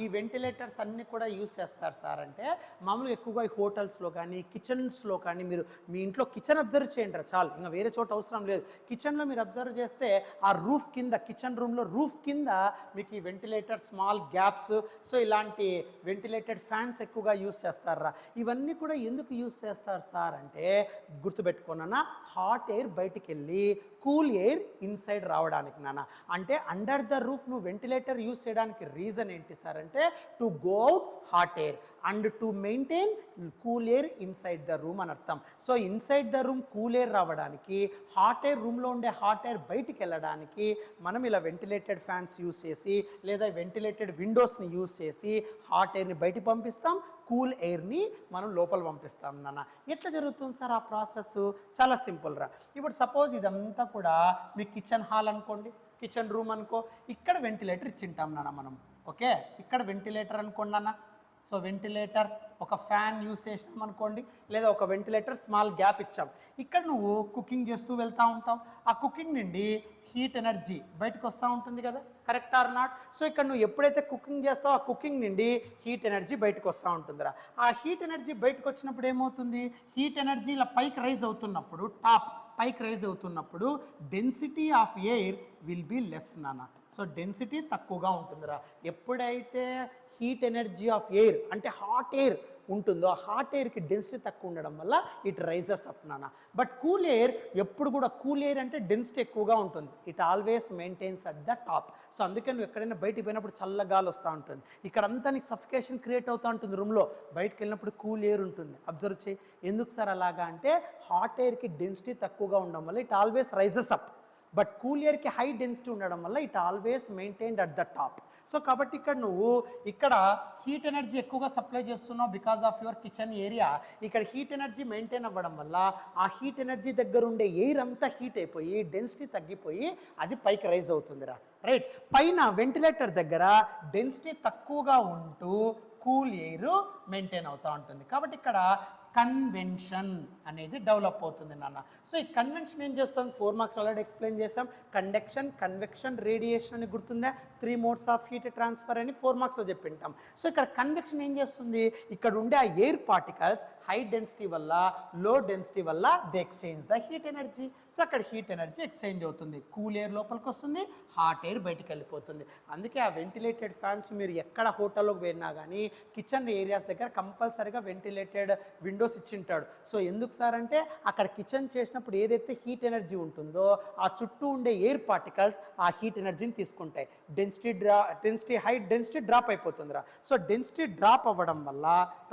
ఈ వెంటిలేటర్స్ అన్నీ కూడా యూజ్ చేస్తారు సార్ అంటే, మామూలుగా ఎక్కువగా ఈ హోటల్స్లో కానీ కిచెన్స్లో కానీ, మీరు మీ ఇంట్లో కిచెన్ అబ్జర్వ్ చేయండి చాలు, ఇంకా వేరే చోట అవసరం లేదు. కిచెన్లో మీరు అబ్జర్వ్ చేస్తే ఆ రూఫ్ కింద, కిచెన్ రూమ్లో రూఫ్ కింద మీకు ఈ వెంటిలేటర్ స్మాల్ గ్యాప్స్, సో ఇలాంటి వెంటిలేటెడ్ ఫ్యాన్స్ ఎక్కువగా యూజ్ చేస్తారా. ఇవన్నీ కూడా ఎందుకు యూజ్ చేస్తారు సార్ అంటే, గుర్తుపెట్టుకున్నాను, హాట్ ఎయిర్ బయటికి వెళ్ళి కూల్ ఎయిర్ ఇన్సైడ్ రావడానికి నాన్న. అంటే అండర్ ద రూఫ్ నువ్వు వెంటిలేటర్ యూజ్ చేయడానికి రీజన్ ఏంటి సార్ అంటే, to go out hot air and to maintain cool air inside the room అని అర్థం. So inside the room cool air రావడానికి, హాట్ ఎయిర్ రూమ్లో ఉండే హాట్ ఎయిర్ బయటికి వెళ్ళడానికి మనం ఇలా వెంటిలేటెడ్ ఫ్యాన్స్ యూజ్ చేసి లేదా వెంటిలేటెడ్ విండోస్ని యూజ్ చేసి హాట్ ఎయిర్ని బయటికి పంపిస్తాం, కూల్ ఎయిర్ని మనం లోపల పంపిస్తాం నాన్న. ఎట్లా జరుగుతుంది సార్ ఆ ప్రాసెస్? చాలా సింపుల్ రా. ఇప్పుడు సపోజ్ ఇదంతా కూడా మీ కిచెన్ హాల్ అనుకోండి, కిచెన్ రూమ్ అనుకో, ఇక్కడ వెంటిలేటర్ ఇచ్చింటాం నాన్న మనం. ఓకే, ఇక్కడ వెంటిలేటర్ అనుకోండి నాన్న. సో వెంటిలేటర్, ఒక ఫ్యాన్ యూస్ చేసినాం అనుకోండి, లేదా ఒక వెంటిలేటర్ స్మాల్ గ్యాప్ ఇచ్చాం. ఇక్కడ నువ్వు కుకింగ్ చేస్తూ వెళ్తూ ఉంటావు, ఆ కుకింగ్ నుండి హీట్ ఎనర్జీ బయటకు వస్తూ ఉంటుంది కదా, కరెక్ట్ ఆర్ నాట్? సో ఇక్కడ నువ్వు ఎప్పుడైతే కుకింగ్ చేస్తావో ఆ కుకింగ్ నుండి హీట్ ఎనర్జీ బయటకు వస్తూ ఉంటుందిరా. ఆ హీట్ ఎనర్జీ బయటకు వచ్చినప్పుడు ఏమవుతుంది, హీట్ ఎనర్జీ ఇలా పైకి రైజ్ అవుతున్నప్పుడు, పైకి రైజ్ అవుతున్నప్పుడు density of air will be less నాన్న. సో డెన్సిటీ తక్కువగా ఉంటుందిరా. ఎప్పుడైతే హీట్ ఎనర్జీ ఆఫ్ ఎయిర్ అంటే హాట్ ఎయిర్ ఉంటుందో, ఆ హాట్ ఎయిర్కి డెన్సిటీ తక్కువ ఉండడం వల్ల ఇట్ రైజెస్ అప్ నాన్న. బట్ కూల్ ఎయిర్ ఎప్పుడు కూడా, కూల్ ఎయిర్ అంటే డెన్సిటీ ఎక్కువగా ఉంటుంది, it always maintains at the top. So అందుకే నువ్వు ఎక్కడైనా బయటికి పోయినప్పుడు చల్లగాలి వస్తూ ఉంటుంది, ఇక్కడ అంతా నీకు సఫికేషన్ క్రియేట్ అవుతూ ఉంటుంది రూమ్లో, బయటకు వెళ్ళినప్పుడు కూల్ ఎయిర్ ఉంటుంది. అబ్జర్వ్ చేయి. ఎందుకు సార్ అలాగా అంటే హాట్ ఎయిర్కి డెన్సిటీ తక్కువగా ఉండడం వల్ల it always rises up, but cool ఎయిర్కి హై డెన్సిటీ ఉండడం వల్ల it always maintained at the top. So కాబట్టి ఇక్కడ నువ్వు ఇక్కడ హీట్ ఎనర్జీ ఎక్కువగా సప్లై చేస్తున్నావు because of your kitchen area. ఇక్కడ హీట్ ఎనర్జీ మెయింటైన్ అవ్వడం వల్ల ఆ హీట్ ఎనర్జీ దగ్గర ఉండే ఎయిర్ అంతా హీట్ అయిపోయి డెన్సిటీ తగ్గిపోయి అది పైకి రైజ్ అవుతుందిరా. రైట్, పైన వెంటిలేటర్ దగ్గర డెన్సిటీ తక్కువగా ఉంటూ కూల్ ఎయిర్ మెయింటైన్ అవుతూ ఉంటుంది. కాబట్టి ఇక్కడ కన్వెన్షన్ అనేది డెవలప్ అవుతుంది నాన్న. సో ఈ కన్వెన్షన్ ఏం చేస్తుంది, 4 మార్క్స్ ఆల్రెడీ ఎక్స్ప్లెయిన్ చేసాం. కండక్షన్, కన్వెక్షన్, రేడియేషన్ అని గుర్తుందా? 3 మోడ్స్ ఆఫ్ హీట్ ట్రాన్స్ఫర్ అని 4 మార్క్స్లో చెప్పింటాం. సో ఇక్కడ కన్వెక్షన్ ఏం చేస్తుంది, ఇక్కడ ఉండే ఆ ఎయిర్ పార్టికల్స్ హై డెన్సిటీ వల్ల, లో డెన్సిటీ వల్ల they exchange the heat energy. So అక్కడ హీట్ ఎనర్జీ ఎక్స్చేంజ్ అవుతుంది, కూల్ ఎయిర్ లోపలికి వస్తుంది, హాట్ ఎయిర్ బయటికి వెళ్ళిపోతుంది. అందుకే ఆ వెంటిలేటెడ్ ఫ్యాన్స్ మీరు ఎక్కడ హోటల్లోకి వెళ్ళినా కానీ కిచెన్ ఏరియాస్ దగ్గర కంపల్సరీగా వెంటిలేటెడ్ విండోస్ ఇచ్చింటాడు. సో ఎందుకు సార్ అంటే అక్కడ కిచెన్ చేసినప్పుడు ఏదైతే హీట్ ఎనర్జీ ఉంటుందో ఆ చుట్టూ ఉండే ఎయిర్ పార్టికల్స్ ఆ హీట్ ఎనర్జీని తీసుకుంటాయి, డెన్సిటీ డ్రాప్ అయిపోతుందిరా. సో డెన్సిటీ డ్రాప్ అవ్వడం వల్ల,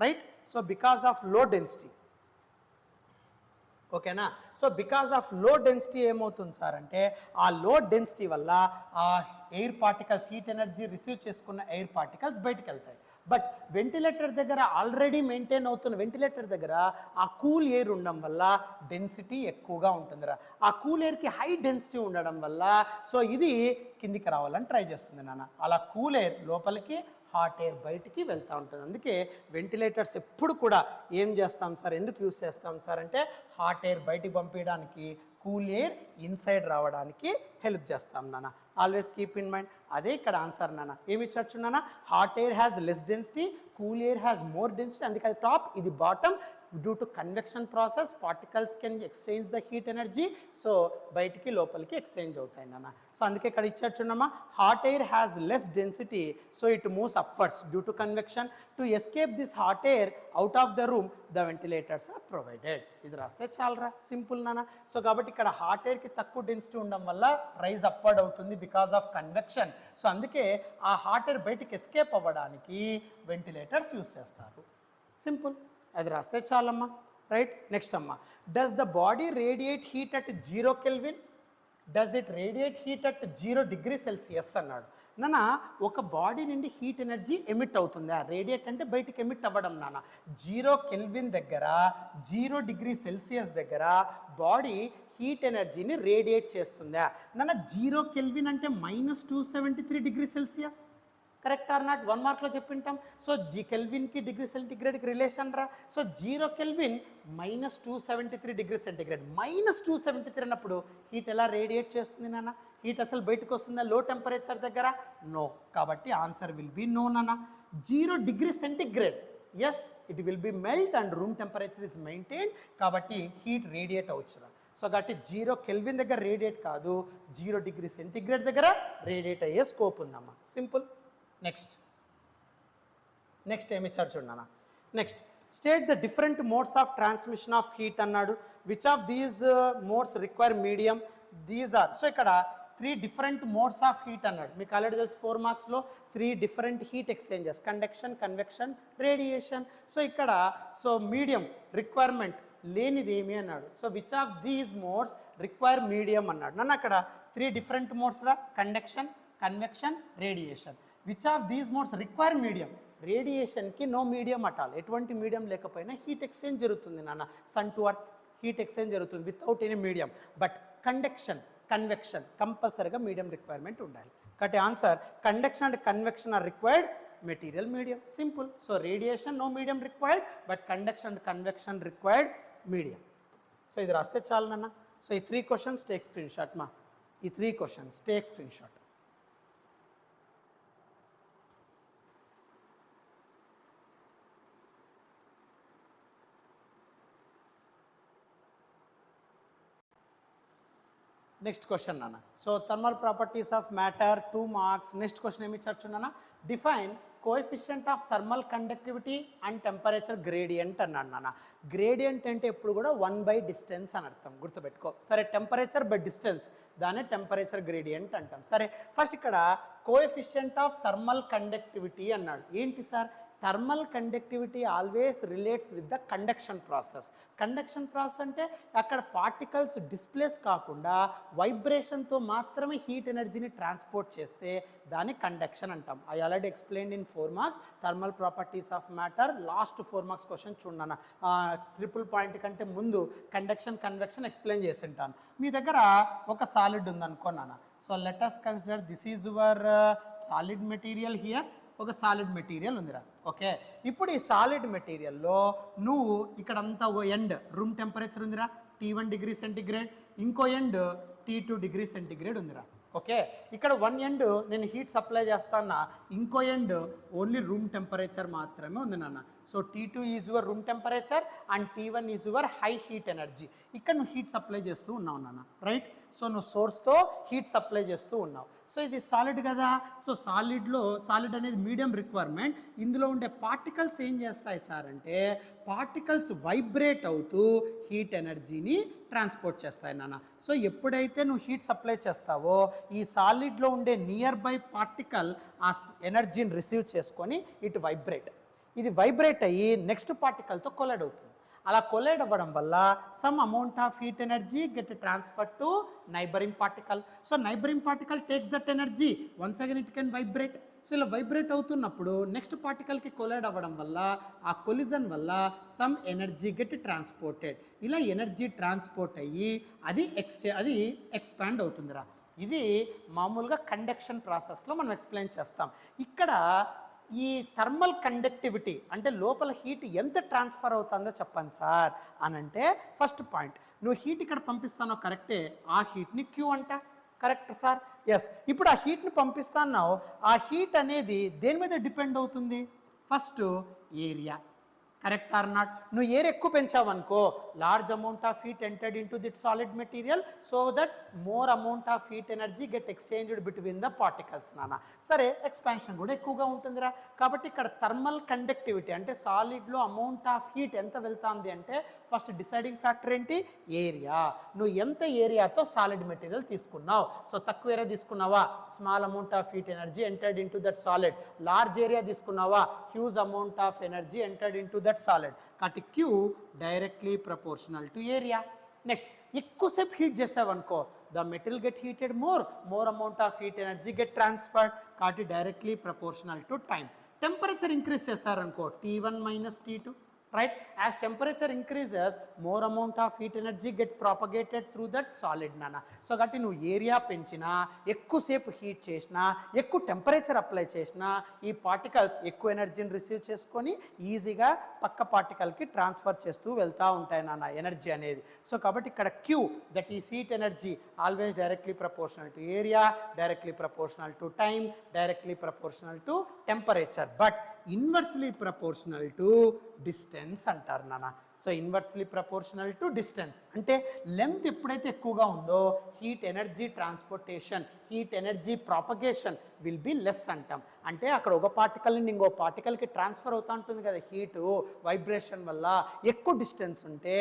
right, so because of low density, ఓకేనా? So because of low density ఏమవుతుంది సార్ అంటే ఆ లో డెన్సిటీ వల్ల ఆ air particles, heat energy receive చేసుకున్న ఎయిర్ పార్టికల్స్ బయటకు వెళ్తాయి. బట్ వెంటిలేటర్ దగ్గర ఆల్రెడీ మెయింటైన్ అవుతున్న వెంటిలేటర్ దగ్గర ఆ కూల్ ఎయిర్ ఉండడం వల్ల డెన్సిటీ ఎక్కువగా ఉంటుందిరా. ఆ కూల్ ఎయిర్కి హై డెన్సిటీ ఉండడం వల్ల సో ఇది కిందికి రావాలని ట్రై చేస్తుంది నాన్న. అలా కూల్ ఎయిర్ లోపలికి, హాట్ ఎయిర్ బయటికి వెళ్తూ ఉంటుంది. అందుకే వెంటిలేటర్స్ ఎప్పుడు కూడా ఏం చేస్తాం సార్, ఎందుకు యూస్ చేస్తాం సార్ అంటే హాట్ ఎయిర్ బయటికి పంపించడానికి, కూల్ ఎయిర్ ఇన్సైడ్ రావడానికి హెల్ప్ చేస్తాం నాన్న. Always keep in mind. అదే ఇక్కడ ఆన్సర్ నాన్న. ఏమి ఇచ్చొచ్చు నాన్న, hot air has less density, cool air has more density. అందుకే అది టాప్, ఇది bottom. Due to convection process particles can exchange the heat energy. So బయటికి లోపలికి ఎక్స్చేంజ్ అవుతాయి నాన్న. సో అందుకే ఇక్కడ ఇచ్చేట్టున్నామా, hot air has less density so it moves upwards due to convection. To escape this hot air out of the room the ventilators are provided. ఇది రాస్తే చాలరా, సింపుల్ నాన్న. సో కాబట్టి ఇక్కడ హాట్ ఎయిర్కి తక్కువ డెన్సిటీ ఉండడం వల్ల రైజ్ అప్వర్డ్ అవుతుంది బికాస్ ఆఫ్ కన్వెక్షన్. సో అందుకే ఆ హాట్ ఎయిర్ బయటికి ఎస్కేప్ అవ్వడానికి వెంటిలేటర్స్ యూస్ చేస్తారు. సింపుల్, అది రాస్తే చాలమ్మా. రైట్, నెక్స్ట్ అమ్మా, does the body radiate heat at 0 kelvin? Does it radiate heat at 0 degree Celsius అన్నాడు నాన్న. ఒక బాడీ నుండి హీట్ ఎనర్జీ ఎమిట్ అవుతుంది, ఆ రేడియేట్ అంటే బయటికి ఎమిట్ అవ్వడం నాన్న. 0 కెల్విన్ దగ్గర, 0 డిగ్రీ సెల్సియస్ దగ్గర బాడీ హీట్ ఎనర్జీని రేడియేట్ చేస్తుందా నాన్న? 0 కెల్విన్ అంటే -273 degree Celsius, correct or not? 1 మార్క్లో చెప్పింటాం. సో కెల్విన్కి డిగ్రీ సెంటిగ్రేడ్కి రిలేషన్ రా. So 0 kelvin -273 degree centigrade. -273 అన్నప్పుడు హీట్ ఎలా రేడియేట్ చేస్తుంది నాన్న? హీట్ అసలు బయటకు వస్తుందా లో టెంపరేచర్ దగ్గర? నో. కాబట్టి ఆన్సర్ విల్ బి నో నాన్న. 0 degree centigrade, yes it will be melt and room temperature is maintain. కాబట్టి హీట్ రేడియేట్ అవచ్చురా. సో కాబట్టి 0 కెల్విన్ దగ్గర రేడియేట్ కాదు, 0 డిగ్రీ సెంటిగ్రేడ్ దగ్గర రేడియేట్ అయ్యే స్కోప్ ఉందమ్మా. సింపుల్. నెక్స్ట్ ఏమి ఇచ్చారు చూడన్నా. Next state the different modes of transmission of heat అన్నాడు. Which of these modes require medium? These are. So ఇక్కడ 3 డిఫరెంట్ మోడ్స్ ఆఫ్ హీట్ అన్నాడు. మీకు ఆల్రెడీ తెలుసు 4 మార్క్స్లో 3 different heat exchanges, conduction, convection, radiation. So ఇక్కడ సో మీడియం రిక్వైర్మెంట్ లేనిది ఏమి అన్నాడు. So which of these modes require medium అన్నాడు. నన్ను అక్కడ 3 డిఫరెంట్ మోడ్స్ రా, conduction, convection, radiation. Which of these modes require medium? రేడియేషన్కి నో మీడియం అటాల్, ఎటువంటి మీడియం లేకపోయినా హీట్ ఎక్స్చేంజ్ జరుగుతుంది నాన్న. Sun to earth heat exchange జరుగుతుంది without any medium. But conduction, convection కంపల్సరీగా మీడియం రిక్వైర్మెంట్ ఉండాలి. కాబట్టి answer conduction and convection are required material medium. Simple. So radiation no medium required, but conduction and convection required medium. So ఇది రాస్తే చాలు నాన్న. So ఈ 3 questions take screen shot మా. ఈ 3 questions take screen shot. Next question నాన్న. So thermal properties of matter 2 marks. నెక్స్ట్ question ఏమి ఇచ్చారు నాన్న, define coefficient of thermal conductivity and temperature gradient అన్నాడు నాన్న. గ్రేడియంట్ అంటే ఎప్పుడు కూడా 1/డిస్టెన్స్ అని అర్థం, గుర్తుపెట్టుకో. సరే, టెంపరేచర్ బై డిస్టెన్స్, దాన్ని టెంపరేచర్ గ్రేడియంట్ అంటాం. సరే, ఫస్ట్ ఇక్కడ కోఎఫిషియంట్ ఆఫ్ థర్మల్ కండక్టివిటీ అన్నాడు. ఏంటి sir? Thermal conductivity always relates with the conduction process. Conduction process అంటే అక్కడ పార్టికల్స్ డిస్ప్లేస్ కాకుండా వైబ్రేషన్తో మాత్రమే హీట్ ఎనర్జీని ట్రాన్స్పోర్ట్ చేస్తే దాన్ని కండక్షన్ అంటాం. I already explain in 4 marks thermal properties of matter. Last 4 marks question చూడన్న, ట్రిపుల్ పాయింట్ కంటే ముందు కండక్షన్ కన్వెక్షన్ ఎక్స్ప్లెయిన్ చేసి ఉంటాను. మీ దగ్గర ఒక సాలిడ్ ఉందనుకున్నాను. So let us consider this is your solid material. Here ఒక సాలిడ్ మెటీరియల్ ఉందిరా. ఓకే, ఇప్పుడు ఈ సాలిడ్ మెటీరియల్లో నువ్వు ఇక్కడంతా ఒక ఎండ్ రూమ్ టెంపరేచర్ ఉందిరా T1 డిగ్రీ సెంటిగ్రేడ్, ఇంకో ఎండ్ T2 డిగ్రీ సెంటిగ్రేడ్ ఉందిరా. ఓకే, ఇక్కడ 1 ఎండ్ నేను హీట్ సప్లై చేస్తానా, ఇంకో ఎండ్ ఓన్లీ రూమ్ టెంపరేచర్ మాత్రమే ఉంది నాన్న. So T2 is your room temperature and T1 is your high heat energy. ఇక్కడ నువ్వు హీట్ సప్లై చేస్తూ ఉన్నావు నాన్న, రైట్? సో నువ్వు సోర్స్తో హీట్ సప్లై చేస్తూ ఉన్నావు. సో ఇది సాలిడ్ కదా. సో సాలిడ్ అనేది మీడియం రిక్వైర్మెంట్. ఇందులో ఉండే పార్టికల్స్ ఏం చేస్తాయి సార్ అంటే, పార్టికల్స్ వైబ్రేట్ అవుతూ హీట్ ఎనర్జీని ట్రాన్స్పోర్ట్ చేస్తాయి నాన్న. సో ఎప్పుడైతే నువ్వు హీట్ సప్లై చేస్తావో ఈ సాలిడ్లో ఉండే నియర్ బై పార్టికల్ ఆ ఎనర్జీని రిసీవ్ చేసుకొని ఇటు వైబ్రేట్, ఇది వైబ్రేట్ అయ్యి నెక్స్ట్ పార్టికల్తో కొలైడ్ అవుతుంది. అలా కొలైడ్ అవ్వడం వల్ల some amount of heat energy get transfer to neighbouring particle. So neighbouring particle takes that energy, once again it can vibrate. So ఇలా వైబ్రేట్ అవుతున్నప్పుడు నెక్స్ట్ పార్టికల్కి కొలైడ్ అవ్వడం వల్ల ఆ కొలిజన్ వల్ల సమ్ ఎనర్జీ గెట్ ట్రాన్స్పోర్టెడ్. ఇలా energy transport అయ్యి అది expand అవుతుందిరా. ఇది మామూలుగా కండక్షన్ ప్రాసెస్లో మనం ఎక్స్ప్లెయిన్ చేస్తాం. ఇక్కడ ఈ థర్మల్ కండక్టివిటీ అంటే లోపల హీట్ ఎంత ట్రాన్స్ఫర్ అవుతుందో చెప్పండి సార్ అని అంటే, ఫస్ట్ పాయింట్, నువ్వు హీట్ ఇక్కడ పంపిస్తానో కరెక్టే, ఆ హీట్ని క్యూ అంట. Correct sir? ఎస్. ఇప్పుడు ఆ హీట్ని పంపిస్తున్నావు, ఆ హీట్ అనేది దేని మీద డిపెండ్ అవుతుంది? First area. Correct or not? నువ్వు ఏర్ ఎక్కువ పెంచావనుకో, large amount of heat entered in to that solid material, so that more amount of heat energy get exchanged between the particles నాన్న. సరే, ఎక్స్పాన్షన్ కూడా ఎక్కువగా ఉంటుందిరా. కాబట్టి ఇక్కడ థర్మల్ కండక్టివిటీ అంటే సాలిడ్లో అమౌంట్ ఆఫ్ హీట్ ఎంత వెళ్తుంది అంటే, ఫస్ట్ డిసైడింగ్ ఫ్యాక్టర్ ఏంటి? ఏరియా. నువ్వు ఎంత ఏరియాతో సాలిడ్ మెటీరియల్ తీసుకున్నావు. సో తక్కువ ఏరియా తీసుకున్నావా, small amount of heat energy entered in to that solid. Large area తీసుకున్నావా, huge amount of energy entered in to that solid. కాబట్టి Q directly proportional to area. Next, ఎక్కువసేపు heat చేసావనుకో, the material get heated more amount of heat energy get transferred. కాబట్టి directly proportional to time. Temperature increase చేశారనుకో, T1 minus T2, right? As temperature increases, more amount of heat energy get propagated through that solid nana. So కాబట్టి నువ్వు area పెంచినా, ఎక్కువసేపు heat చేసినా, ఎక్కువ temperature apply చేసినా, ఈ పార్టికల్స్ ఎక్కువ ఎనర్జీని రిసీవ్ చేసుకొని ఈజీగా పక్క పార్టికల్కి ట్రాన్స్ఫర్ చేస్తూ వెళ్తూ ఉంటాయి నాన్న ఎనర్జీ అనేది. సో కాబట్టి ఇక్కడ Q, that is heat energy, always directly proportional to area, directly proportional to time, directly proportional to temperature, but inversely proportional to distance అంటారు నాన్న. So inversely proportional to distance అంటే లెంత్ ఎప్పుడైతే ఎక్కువగా ఉందో heat energy transportation, heat energy propagation will be less అంటాం. అంటే అక్కడ ఒక పార్టికల్ నుండి ఇంకో పార్టికల్కి ట్రాన్స్ఫర్ అవుతూ ఉంటుంది కదా హీటు వైబ్రేషన్ వల్ల. ఎక్కువ డిస్టెన్స్ ఉంటే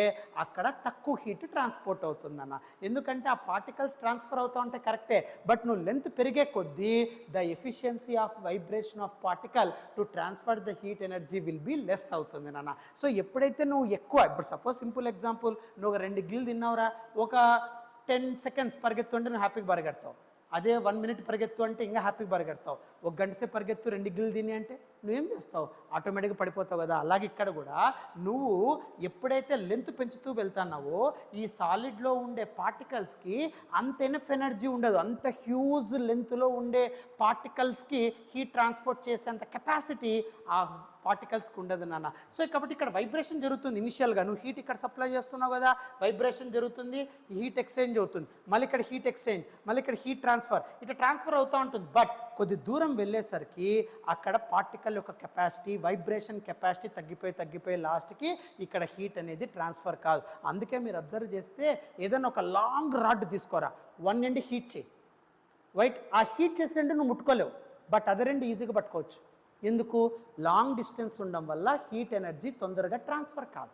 అక్కడ తక్కువ హీట్ ట్రాన్స్పోర్ట్ అవుతుందన్న. ఎందుకంటే ఆ పార్టికల్స్ ట్రాన్స్ఫర్ అవుతూ ఉంటే కరెక్టే, బట్ నువ్వు లెంత్ పెరిగే కొద్దీ the efficiency of vibration of particle to transfer the heat energy will be less అవుతుంది నాన్న. సో ఎప్పుడైతే నువ్వు ఎక్కువ, ఇప్పుడు సపోజ్ సింపుల్ ఎగ్జాంపుల్, నువ్వు ఒక 2 ఇడ్లీలు తిన్నావురా, ఒక 10 సెకండ్స్ పరిగెత్తు అంటే నువ్వు హ్యాపీగా పరిగెడతావు. అదే 1 మినిట్ పరిగెత్తు అంటే ఇంకా హ్యాపీగా పరిగెడతావు. 1 గంట సేపు పరిగెత్తు 2 ఇడ్లీలు తిని అంటే నువ్వేం చేస్తావు, ఆటోమేటిక్గా పడిపోతావు కదా. అలాగే ఇక్కడ కూడా నువ్వు ఎప్పుడైతే లెంత్ పెంచుతూ వెళ్తున్నావో ఈ సాలిడ్లో ఉండే పార్టికల్స్కి అంత ఎనఫ్ ఎనర్జీ ఉండదు. అంత హ్యూజ్ లెంత్లో ఉండే పార్టికల్స్కి హీట్ ట్రాన్స్పోర్ట్ చేసేంత కెపాసిటీ ఆ పార్టికల్స్కి ఉండదు నాన్న. సో కాబట్టి ఇక్కడ వైబ్రేషన్ జరుగుతుంది. ఇనిషియల్గా నువ్వు హీట్ ఇక్కడ సప్లై చేస్తున్నావు కదా, వైబ్రేషన్ జరుగుతుంది, హీట్ ఎక్స్చేంజ్ అవుతుంది, మళ్ళీ ఇక్కడ హీట్ ఎక్స్చేంజ్, మళ్ళీ ఇక్కడ హీట్ ట్రాన్స్ఫర్, ఇట్లా ట్రాన్స్ఫర్ అవుతూ ఉంటుంది. బట్ కొద్ది దూరం వెళ్ళేసరికి అక్కడ పార్టికల్ యొక్క కెపాసిటీ, వైబ్రేషన్ కెపాసిటీ తగ్గిపోయి లాస్ట్కి ఇక్కడ హీట్ అనేది ట్రాన్స్ఫర్ కాదు. అందుకే మీరు అబ్జర్వ్ చేస్తే ఏదైనా ఒక లాంగ్ రాడ్ తీసుకోరా, వన్ ఎండ్ హీట్ చేయి, వైట్ ఆ హీట్ చేసినట్టు నువ్వు ముట్టుకోలేవు, బట్ అదర్ ఎండ్ ఈజీగా పట్టుకోవచ్చు. ఎందుకు, లాంగ్ డిస్టెన్స్ ఉండడం వల్ల హీట్ ఎనర్జీ తొందరగా ట్రాన్స్ఫర్ కాదు.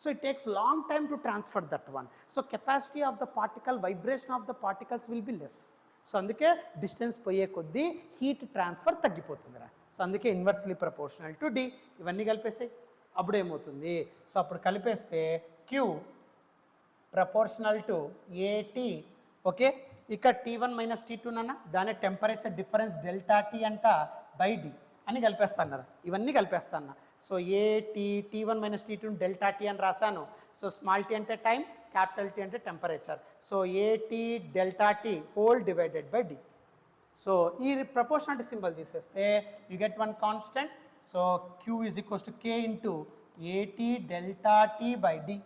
So it takes long time to transfer that one. So capacity of the particle, vibration of the particles will be less. So అందుకే డిస్టెన్స్ పోయే కొద్దీ హీట్ ట్రాన్స్ఫర్ తగ్గిపోతుందిరా. సో అందుకే inversely proportional to D. ఇవన్నీ కలిపేసాయి, అప్పుడు ఏమవుతుంది, so అప్పుడు కలిపేస్తే queue proportional to ఏటీ. ఓకే, ఇక్కడ T1 మైనస్ T2 నాన్న, దాని టెంపరేచర్ డిఫరెన్స్ డెల్టా టీ అంట బై డి అని కలిపేస్తాను. ఇవన్నీ కలిపేస్తాను. So T1 minus T2 delta T అని రాశాను. సో స్మాల్ టీ అంటే టైం, క్యాపిటల్ టీ అంటే temperature. So AT delta T whole divided by D. So ఈ ప్రపోర్షనాలిటీ సింబల్ తీసేస్తే you get one constant. So Q is equals to K into AT delta T by D.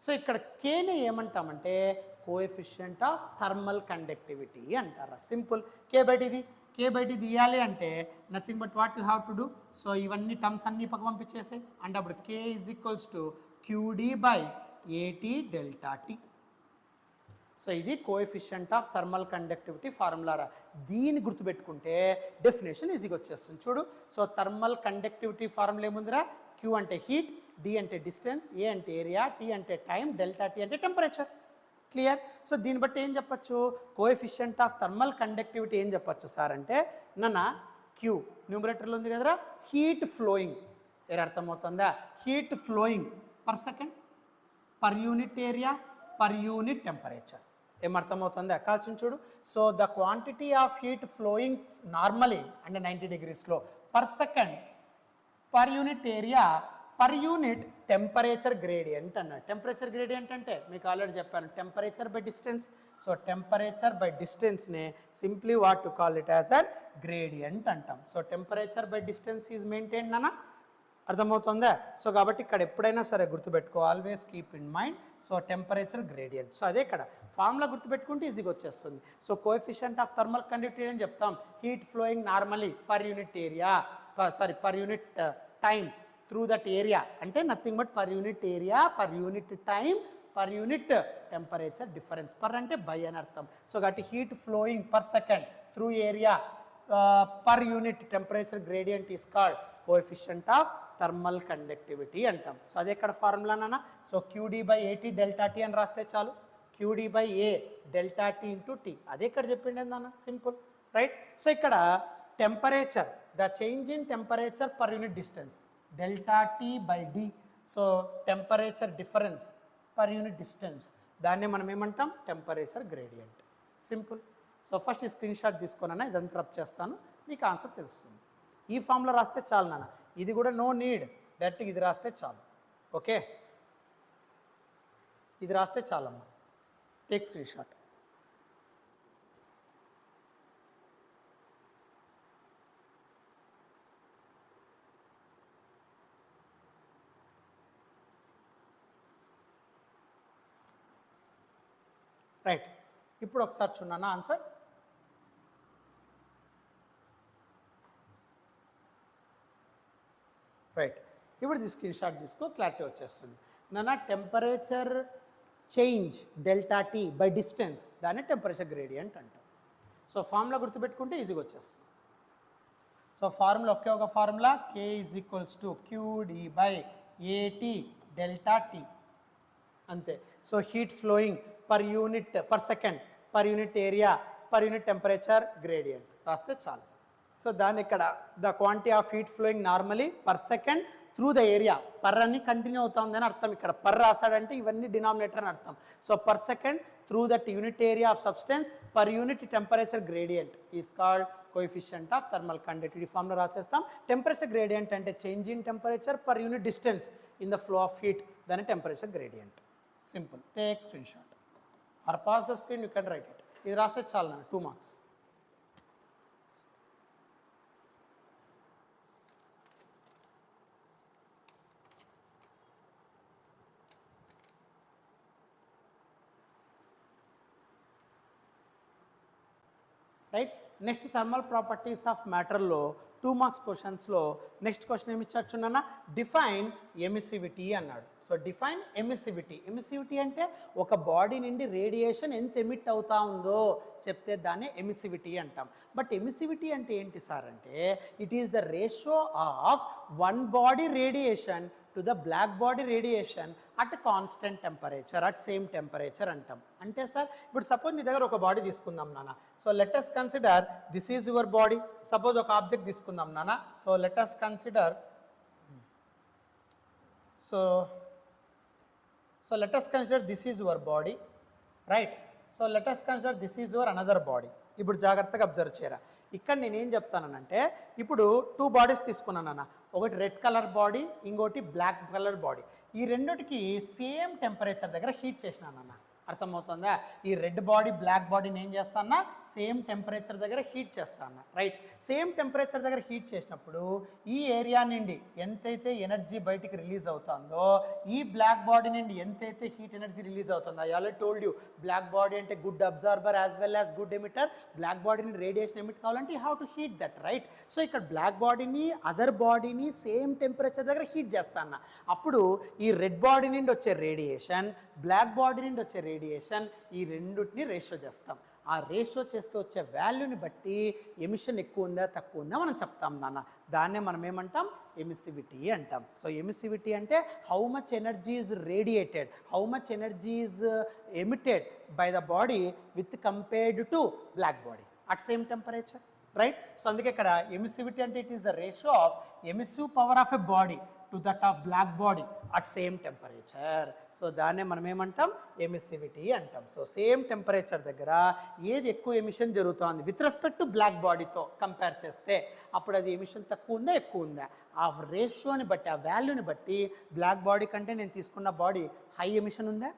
So ఇక్కడ కేని ఏమంటామంటే coefficient of thermal conductivity అంటారా. Simple. K by D తీయాలి అంటే nothing but what you have to do. So ఇవన్నీ terms అన్ని పక్క పంపించేసాయి అంటే అప్పుడు K is equals to QD by ఏటీ డెల్టా టీ. సో ఇది కోఎఫిషియంట్ ఆఫ్ థర్మల్ కండక్టివిటీ ఫార్ములారా. దీన్ని గుర్తుపెట్టుకుంటే డెఫినేషన్ ఈజీగా వచ్చేస్తుంది. చూడు, సో థర్మల్ కండక్టివిటీ ఫార్ములా ఏముందిరా, క్యూ అంటే హీట్, డి అంటే డిస్టెన్స్, ఏ అంటే ఏరియా, టీ అంటే టైం, డెల్టా టీ అంటే టెంపరేచర్. క్లియర్. సో దీన్ని బట్టి ఏం చెప్పచ్చు, కోఎఫిషియంట్ ఆఫ్ థర్మల్ కండక్టివిటీ ఏం చెప్పచ్చు సార్ అంటే నాన్న క్యూ న్యూమరేటర్లో ఉంది కదరా, హీట్ ఫ్లోయింగ్. ఏం అర్థమవుతుందా, heat flowing per second, per unit area, per unit temperature. ఏమర్థమవుతుంది కాల్చిన చూడు. So the quantity of heat flowing normally అంటే 90 degreesలో per second, per unit area, per unit temperature gradient అన్నాడు. టెంపరేచర్ గ్రేడియంట్ అంటే మీకు ఆల్రెడీ చెప్పాను, temperature by distance. So temperature by డిస్టెన్స్నే simply what to call it as an gradient అంటాం. So temperature by distance is maintain అన్న, అర్థమవుతుందా. So కాబట్టి ఇక్కడ ఎప్పుడైనా సరే గుర్తుపెట్టుకో, always keep in mind. So temperature gradient. So అదే ఇక్కడ ఫార్ములా గుర్తుపెట్టుకుంటే ఈజీగా వచ్చేస్తుంది. So coefficient of thermal conductivity అని చెప్తాం, heat flowing normally per unit area, per unit time through that area అంటే nothing but per unit area, per unit time, per unit temperature difference. Per అంటే by అని అర్థం. So కాబట్టి heat flowing per second through area per unit temperature gradient is called coefficient of thermal conductivity అంటాం. So అదే ఇక్కడ formula నాన్న. So Q D by ఏటీ delta T అని రాస్తే చాలు, Q D by A delta T into T. అదే ఇక్కడ చెప్పిండే నాన్న, సింపుల్ రైట్. సో ఇక్కడ temperature, the change in temperature per unit distance delta T by D. So temperature difference per unit distance, దాన్నే మనం ఏమంటాం temperature gradient. Simple. So first ఈ screen shot తీసుకున్నా, ఇదంతా రబ్ చేస్తాను, నీకు ఆన్సర్ తెలుస్తుంది. ఈ ఫామ్లో రాస్తే చాలు నాన్న, ఇది కూడా నో నీడ్, డైరెక్ట్గా ఇది రాస్తే చాలు. ఓకే, ఇది రాస్తే చాలమ్మా. Take screen shot. రైట్, ఇప్పుడు ఒకసారి చూడన్నా ఆన్సర్. రైట్, ఇప్పుడు ది స్క్రీన్ షాట్ తీసుకో, క్లారిటీ వచ్చేస్తుంది. నాన్న temperature change delta T by distance, దాన్ని టెంపరేచర్ గ్రేడియంట్ అంటాం. సో ఫార్ములా గుర్తుపెట్టుకుంటే ఈజీగా వచ్చేస్తుంది. సో ఫార్ములా ఒకే ఒక formula, K is equals to QD by ఏటీ డెల్టా టీ, అంతే. So heat flowing per unit per second, per unit area, per unit temperature gradient రాస్తే చాలు. సో దాన్ని ఇక్కడ the quantity of heat flowing normally per second through the area, per అని continue అవుతుందని అర్థం. ఇక్కడ పర్ రాశాడంటే ఇవన్నీ డినామినేటర్ అని అర్థం. So per second through that unit area of substance per unit temperature gradient is called coefficient of thermal conductivity. Formula రాసేస్తాం. Temperature gradient అంటే change in temperature per unit distance in the flow of heat, దాని temperature gradient. Simple. Take screen shot or pause the screen, you can write it. ఇది రాస్తే చాలు నా 2 marks. Right. Next thermal properties of మ్యాటర్లో 2 marks క్వశ్చన్స్లో next question ఏమి ఇచ్చాచున్నా, define emissivity అన్నాడు. So define emissivity. ఎమిసివిటీ అంటే ఒక బాడీ నుండి రేడియేషన్ ఎంత ఎమిట్ అవుతా ఉందో చెప్తే దాన్ని ఎమిసివిటీ అంటాం. బట్ ఎమిసివిటీ అంటే ఏంటి సార్ అంటే, it is the ratio of one body radiation to the black body radiation at constant temperature, at same temperature అంటాం. అంటే సార్ ఇప్పుడు సపోజ్ మీ దగ్గర ఒక బాడీ తీసుకుందాం నాన్న. So let us consider this is your body. Suppose ఒక object తీసుకుందాం నాన్న. So let us consider so let us consider this is your body, right. So let us consider this is your another body. ఇప్పుడు జాగ్రత్తగా observe చేయరా. ఇక్కడ నేనేం చెప్తాననంటే, ఇప్పుడు 2 bodies తీసుకున్నాను అన్న. ఒకటి రెడ్ కలర్ బాడీ, ఇంకోటి బ్లాక్ కలర్ బాడీ. ఈ రెండిటికి సేమ్ టెంపరేచర్ దగ్గర హీట్ చేసినాను అన్న. అర్థమవుతుందా? ఈ రెడ్ బాడీ బ్లాక్ బాడీని ఏం చేస్తానా, సేమ్ టెంపరేచర్ దగ్గర హీట్ చేస్తాను, రైట్. సేమ్ టెంపరేచర్ దగ్గర హీట్ చేసినప్పుడు ఈ ఏరియా నుండి ఎంతైతే ఎనర్జీ బయటికి రిలీజ్ అవుతుందో, ఈ బ్లాక్ బాడీ నుండి ఎంతైతే హీట్ ఎనర్జీ రిలీజ్ అవుతుందో, I already told you black body అంటే good absorber as well as good emitter. Black బాడీని రేడియేషన్ ఎమిట్ కావాలంటే you have to heat that, right. So ఇక్కడ బ్లాక్ బాడీని అదర్ బాడీని సేమ్ టెంపరేచర్ దగ్గర హీట్ చేస్తాను. అప్పుడు ఈ రెడ్ బాడీ నుండి వచ్చే రేడియేషన్, బ్లాక్ బాడీ నుండి వచ్చే రేడియేషన్, ఈ రెండుటిని రేషియో చేస్తాం. ఆ రేషియో చేస్తే వచ్చే వాల్యూని బట్టి ఎమిషన్ ఎక్కువ ఉందా తక్కువ ఉందా మనం చెప్తాం నాన్న. దాన్నే మనం ఏమంటాం, ఎమిసివిటీ అంటాం. సో ఎమిసివిటీ అంటే how much energy is radiated, how much energy is emitted by the body with compared to black body at same temperature, right. So అందుకే ఇక్కడ ఎమిసివిటీ అంటే it is the ratio of emissive power of a body to that of black body at same temperature. So దాన్నే మనం ఏమంటాం, emissivity అంటాం. So same temperature దగ్గర ఏది ఎక్కువ ఎమిషన్ జరుగుతుంది విత్ రెస్పెక్ట్ టు బ్లాక్ బాడీతో కంపేర్ చేస్తే, అప్పుడు అది ఎమిషన్ తక్కువ ఉందా ఎక్కువ ఉందా, ఆ రేషియోని బట్టి, ఆ వాల్యూని బట్టి బ్లాక్ బాడీ కంటే నేను తీసుకున్న బాడీ హై ఎమిషన్ ఉందా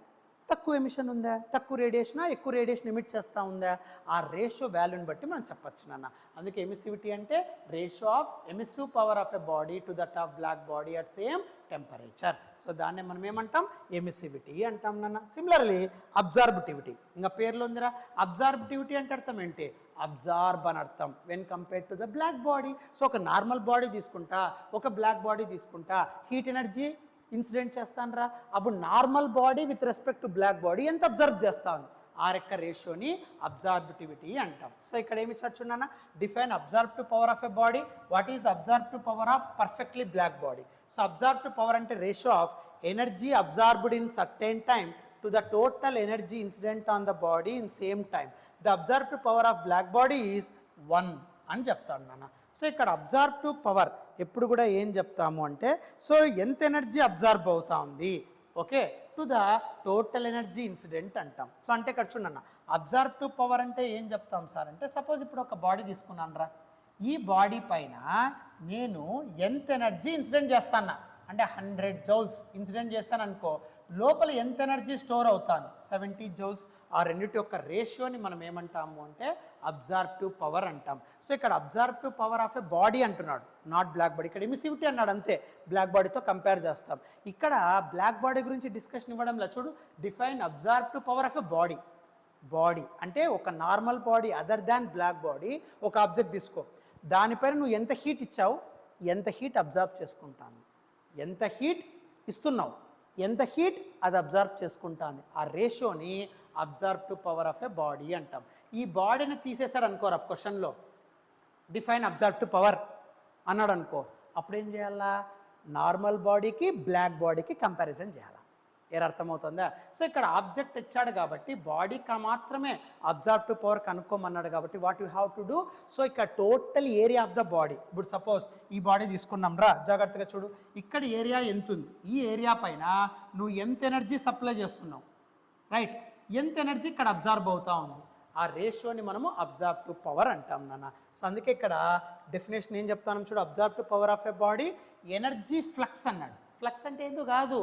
తక్కువ ఎమిషన్ ఉందా, తక్కువ రేడియేషనా ఎక్కువ రేడియేషన్ ఎమిట్ చేస్తూ ఉందా, ఆ రేషియో వాల్యూని బట్టి మనం చెప్పచ్చు నాన్న. అందుకే ఎమిసివిటీ అంటే ratio of emissive power of a body to that of black body at same temperature. So దాన్నే మనం ఏమంటాం, ఎమిసివిటీ అంటాం నాన్న. సిమిలర్లీ అబ్జార్బిటివిటీ, ఇంకా పేర్లో ఉందిరా. అబ్జార్బిటివిటీ అంటే అర్థం ఏంటి, అబ్జార్బ్ అని అర్థం when compared to the black body. So ఒక నార్మల్ బాడీ తీసుకుంటా, ఒక బ్లాక్ బాడీ తీసుకుంటా, హీట్ ఎనర్జీ ఇన్సిడెంట్ చేస్తాను రా. అప్పుడు normal body with respect to black body ఎంత అబ్జర్వ్ చేస్తాను, ఆ యొక్క రేషియోని అబ్జార్బిటివిటీ అంటాం. సో ఇక్కడ ఏమి చూడన్నా, define absorptive power of a body. What is the absorptive power of perfectly black body. So absorptive power అంటే ratio of energy absorbed in certain time to the total energy incident on the body in same time. The absorptive power of black body is 1 అని చెప్తాను నాన్న. So ఇక్కడ అబ్జార్బిటివ్ power ఎప్పుడు కూడా ఏం చెప్తాము అంటే, సో ఎంత ఎనర్జీ అబ్జార్బ్ అవుతా ఉంది, okay, to the total energy incident అంటాం. సో అంటే ఇక్కడ చూడన్న, అబ్జార్బిటివ్ పవర్ అంటే ఏం చెప్తాం సార్ అంటే, సపోజ్ ఇప్పుడు ఒక బాడీ తీసుకున్నాను రా, ఈ బాడీ పైన నేను ఎంత ఎనర్జీ ఇన్సిడెంట్ చేస్తాను అంటే 100 జౌల్స్ ఇన్సిడెంట్ చేశాను అనుకో, లోపల ఎంత ఎనర్జీ స్టోర్ అవుతాను 70 జౌల్స్. ఆ రెండింటి యొక్క రేషియోని మనం ఏమంటాము అంటే అబ్జార్బిటివ్ పవర్ అంటాం. సో ఇక్కడ అబ్జార్బిటివ్ పవర్ ఆఫ్ ఎ బాడీ అంటున్నాడు, నాట్ బ్లాక్ బాడీ. ఇక్కడ ఎమిసివిటీ అన్నాడు అంతే, బ్లాక్ బాడీతో కంపేర్ చేస్తాం. ఇక్కడ బ్లాక్ బాడీ గురించి డిస్కషన్ ఇవ్వడంలో చూడు, define absorptive power of a body. Body అంటే ఒక normal body other than black body, ఒక ఆబ్జెక్ట్ తీసుకో, దానిపైన నువ్వు ఎంత హీట్ ఇచ్చావు, ఎంత హీట్ అబ్జార్బ్ చేసుకుంటాను, ఎంత హీట్ ఇస్తున్నావు, ఎంత హీట్ అది అబ్జార్బ్ చేసుకుంటాను, ఆ రేషియోని అబ్జార్బిటివ్ పవర్ ఆఫ్ ఎ బాడీ అంటాం. ఈ బాడీని తీసేశాడు అనుకోరా క్వశ్చన్లో, డిఫైన్ అబ్జార్బిటివ్ పవర్ అన్నాడు అనుకో, అప్పుడు ఏం చేయాలా, నార్మల్ బాడీకి బ్లాక్ బాడీకి కంపారిజన్ చేయాలా. ఏర్ అర్థమవుతుందా? సో ఇక్కడ ఆబ్జెక్ట్ ఇచ్చాడు కాబట్టి బాడీకి మాత్రమే అబ్జర్వ్టివ్ పవర్ కనుక్కోమన్నాడు కాబట్టి what you have to do, so ఇక్కడ total area of the body, ఇప్పుడు సపోజ్ ఈ బాడీ తీసుకున్నాం రా, జాగ్రత్తగా చూడు, ఇక్కడ ఏరియా ఎంత ఉంది, ఈ ఏరియా పైన నువ్వు ఎంత ఎనర్జీ సప్లై చేస్తున్నావు, రైట్, ఎంత ఎనర్జీ ఇక్కడ అబ్జర్వ్ అవుతా ఉంది, ఆ రేషియోని మనము అబ్జర్వ్టివ్ పవర్ అంటాం నాన్న. సో అందుకే ఇక్కడ డెఫినేషన్ ఏం చెప్తాను చూడు, absorptive power of a body energy flux అన్నాడు. ఫ్లక్స్ అంటే ఏందో కాదు,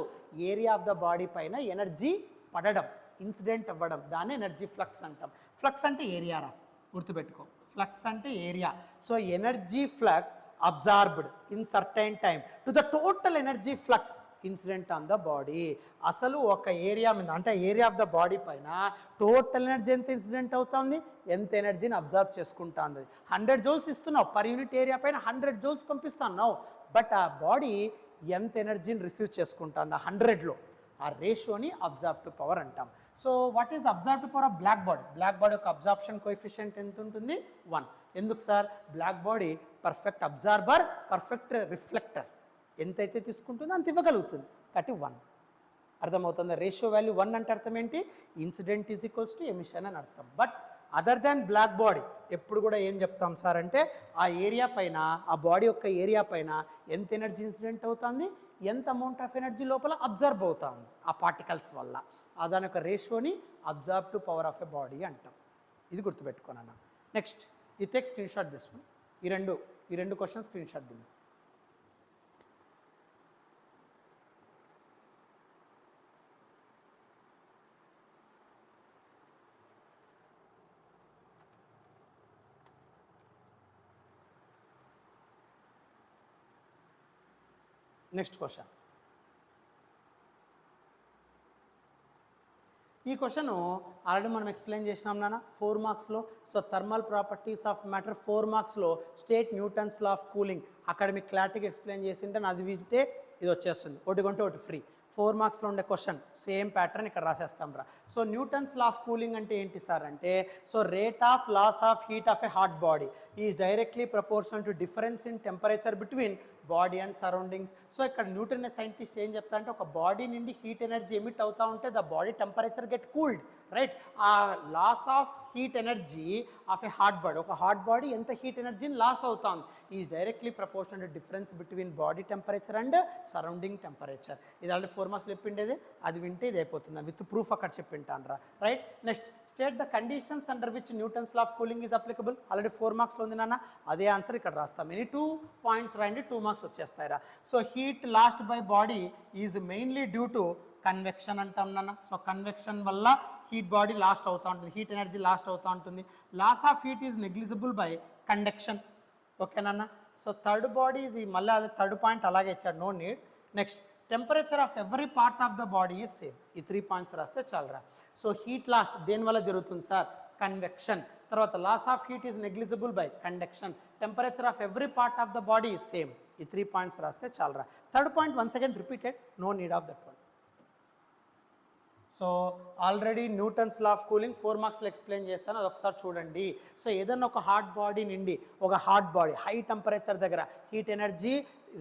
ఏరియా ఆఫ్ ద బాడీ పైన ఎనర్జీ పడడం, ఇన్సిడెంట్ అవ్వడం, దాన్ని ఎనర్జీ ఫ్లక్స్ అంటాం. ఫ్లక్స్ అంటే ఏరియా రా, గుర్తుపెట్టుకో, ఫ్లక్స్ అంటే area. So energy flux absorbed in certain time to the total energy flux incident on the body. అసలు ఒక ఏరియా మీద అంటే ఏరియా ఆఫ్ ద బాడీ పైన టోటల్ ఎనర్జీ ఎంత ఇన్సిడెంట్ అవుతుంది, ఎంత ఎనర్జీని అబ్జర్వ్ చేసుకుంటుంది. 100 జూల్స్ ఇస్తున్నావు పర్ యూనిట్ ఏరియా పైన, 100 జూల్స్ పంపిస్తున్నావు, బట్ ఆ బాడీ ఎంత ఎనర్జీని రిసీవ్ చేసుకుంటుంది ఆ 100లో, ఆ రేషియోని అబ్జర్వ్టివ్ పవర్ అంటాం. So what is the absorptive power of black body? Black body యొక్క అబ్జార్ప్షన్ కోఎఫిషియంట్ ఎంత ఉంటుంది? 1. ఎందుకు sir? Black body perfect absorber, perfect reflector, ఎంతైతే తీసుకుంటుందో అంత ఇవ్వగలుగుతుంది కాబట్టి 1. అర్థమవుతుంది? రేషియో వాల్యూ 1 అంటే అర్థం ఏంటి? Incident is equals to emission అని అర్థం. But other than black body ఎప్పుడు కూడా ఏం చెప్తాం సార్ అంటే ఆ ఏరియా పైన, ఆ బాడీ యొక్క ఏరియా పైన ఎంత ఎనర్జీ ఇన్సిడెంట్ అవుతుంది, ఎంత అమౌంట్ ఆఫ్ ఎనర్జీ లోపల అబ్జర్వ్ అవుతుంది ఆ పార్టికల్స్ వల్ల, దాని యొక్క రేషియోని absorptive power of a body అంటాం. ఇది గుర్తుపెట్టుకోనన్నా. నెక్స్ట్ ఈ టెక్స్ట్ స్క్రీన్ షాట్ తీసుకుని ఈ రెండు క్వశ్చన్ స్క్రీన్ షాట్ దిగు. నెక్స్ట్ క్వశ్చన్, ఈ క్వశ్చన్ ఆల్రెడీ మనం ఎక్స్ప్లెయిన్ చేసినాం నాన్న 4 మార్క్స్లో. So thermal properties of matter 4 మార్క్స్లో state Newton's law of cooling అక్కడ మీకు క్లారిటీగా ఎక్స్ప్లెయిన్ చేసింటే అది వింటే ఇది వచ్చేస్తుంది, ఒకటి కొంటే ఒకటి ఫ్రీ. 4 మార్క్స్లో ఉండే క్వశ్చన్ సేమ్ ప్యాటర్న్ ఇక్కడ రాసేస్తాం రా. So Newton's law of cooling అంటే ఏంటి సార్ అంటే, so rate of loss of heat of a hot body is directly proportional to difference in temperature between body and surroundings. So ఇక్కడ Newton అనే scientist ఏం చెప్తా అంటే, ఒక బాడీ నుండి హీట్ ఎనర్జీ ఎమిట్ అవుతూ ఉంటే the body temperature get cooled, right. ఆ loss of heat energy of a hot body, ఒక హాట్ బాడీ ఎంత హీట్ ఎనర్జీని లాస్ అవుతుంది, is directly proportional to difference between body temperature and surrounding temperature. ఇది already 4 marks చెప్పిండేది, అది వింటే ఇది అయిపోతుంది, విత్ ప్రూఫ్ అక్కడ చెప్పింటాను రా, right. Next state the conditions under which Newton's law of cooling is applicable. Already 4 మార్క్స్లో ఉంది నాన్న, అదే ఆన్సర్ ఇక్కడ రాస్తాం. ఎనీ 2 పాయింట్స్ రాయండి, 2 మార్క్స్ వచ్చేస్తాయిరా. So heat lost by body is mainly due to convection అంటాం నాన్న. సో కన్వెక్షన్ వల్ల హీట్ బాడీ లాస్ట్ అవుతూ ఉంటుంది, హీట్ ఎనర్జీ లాస్ట్ అవుతూ ఉంటుంది. Loss of heat is negligible by conduction, ఓకేనన్న. సో థర్డ్ బాడీ ఇది మళ్ళీ అది థర్డ్ పాయింట్ అలాగే ఇచ్చాడు, no need. Next temperature of every part of the body is same. ఈ 3 పాయింట్స్ రాస్తే చాలరా. సో హీట్ లాస్ట్ దేనివల్ల జరుగుతుంది సార్? కన్వెక్షన్. తర్వాత loss of heat is negligible by conduction. Temperature of every part of the body is same. ఈ 3 points రాస్తే చాలరా. Third point once again repeated, no need of that one. So already Newton's law of cooling 4 మార్క్స్లో explain చేస్తాను, అది ఒకసారి చూడండి. So ఏదన్నా ఒక హాట్ బాడీ నుండి, ఒక హాట్ బాడీ హై టెంపరేచర్ దగ్గర హీట్ ఎనర్జీ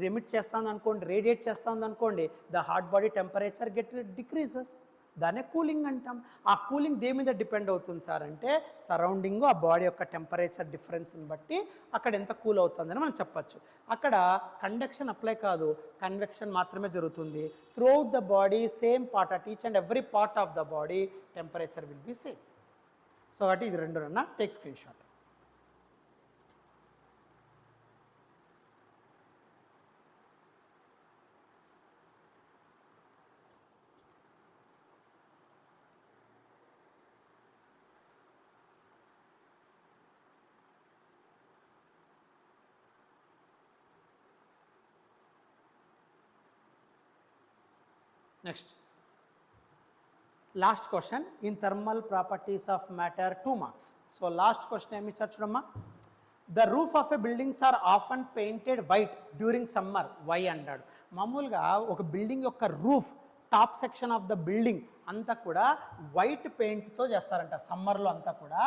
ఎమిట్ చేస్తుంది అనుకోండి, రేడియేట్ చేస్తుంది అనుకోండి, the hot body temperature decreases, దాన్నే కూలింగ్ అంటాం. ఆ కూలింగ్ దేని మీద డిపెండ్ అవుతుంది సార్ అంటే, సరౌండింగ్ ఆ బాడీ యొక్క టెంపరేచర్ డిఫరెన్స్ని బట్టి అక్కడ ఎంత కూల్ అవుతుందని మనం చెప్పచ్చు. అక్కడ కండక్షన్ అప్లై కాదు, కన్వెక్షన్ మాత్రమే జరుగుతుంది. Throughout the body same part, at each and every part of the body temperature will be same. So అటు ఇది రెండు అన్న, take screen shot. Next last question in thermal properties of matter 2 marks. So last question ఏమి ఇచ్చారు చూడమ్మా. The roof of a buildings are often painted white during summer, why అన్నాడు. మామూలుగా ఒక బిల్డింగ్ యొక్క roof top section of the building అంతా కూడా white పెయింట్తో చేస్తారంట, సమ్మర్లో అంతా కూడా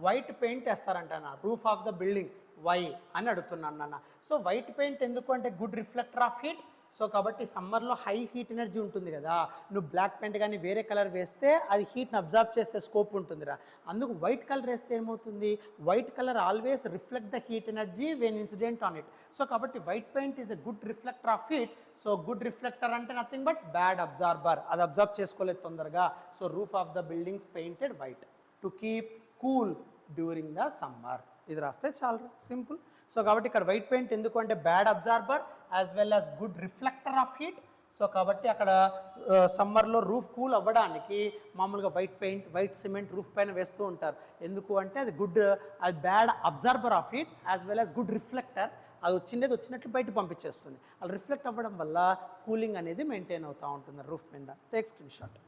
వైట్ పెయింట్ వేస్తారంట నా roof of the building, why అని అడుగుతున్నాను నాన్న. సో వైట్ పెయింట్ ఎందుకు అంటే good reflector of heat, so కాబట్టి సమ్మర్లో హై హీట్ ఎనర్జీ ఉంటుంది కదా, నువ్వు బ్లాక్ పెయింట్ కానీ వేరే కలర్ వేస్తే అది హీట్ని అబ్జర్వ్ చేసే స్కోప్ ఉంటుందిరా. అందుకు వైట్ కలర్ వేస్తే ఏమవుతుంది, white colour always reflect the heat energy when incident on it. So కాబట్టి white paint is a good reflector of heat. So good reflector అంటే నథింగ్ బట్ బ్యాడ్ అబ్జార్బర్, అది absorb చేసుకోలేదు తొందరగా. So roof of the buildings painted white to keep cool during the summer. ఇది రాస్తే చాలా simple. So కాబట్టి ఇక్కడ white paint ఎందుకు అంటే bad absorber as well as good reflector of heat. So కాబట్టి అక్కడ సమ్మర్లో రూఫ్ కూల్ అవ్వడానికి మామూలుగా white paint, white cement roof పైన వేస్తూ ఉంటారు. ఎందుకు అంటే అది అది bad absorber of heat as well as good reflector. అది వచ్చినట్లు బయట పంపించేస్తుంది. అలా రిఫ్లెక్ట్ అవ్వడం వల్ల కూలింగ్ అనేది మెయింటైన్ అవుతూ ఉంటుంది రూఫ్ మీద. Take screen shot.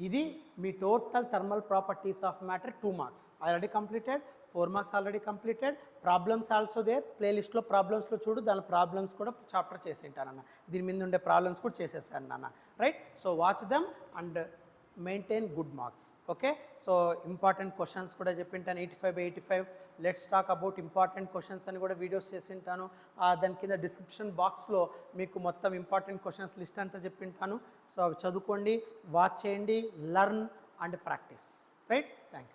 ఇది మీ total thermal properties of matter 2 marks already completed, 4 marks already completed. Problems also there, ప్లేలిస్ట్లో ప్రాబ్లమ్స్లో చూడు, దాని ప్రాబ్లమ్స్ కూడా చాప్టర్ చేసి ఉంటానన్న, దీని మీద ఉండే ప్రాబ్లమ్స్ కూడా చేసేసాను నాన్న, right. So watch them and maintain good marks. Okay, so important questions కూడా చెప్పింటాను 85/85. Let's talk about important questions అని కూడా వీడియోస్ చేసింటాను. దాని కింద డిస్క్రిప్షన్ బాక్స్లో మీకు మొత్తం ఇంపార్టెంట్ క్వశ్చన్స్ లిస్ట్ అంతా చెప్పింటాను. సో అవి చదువుకోండి, వాచ్ చేయండి, learn and practice, right. Thank you.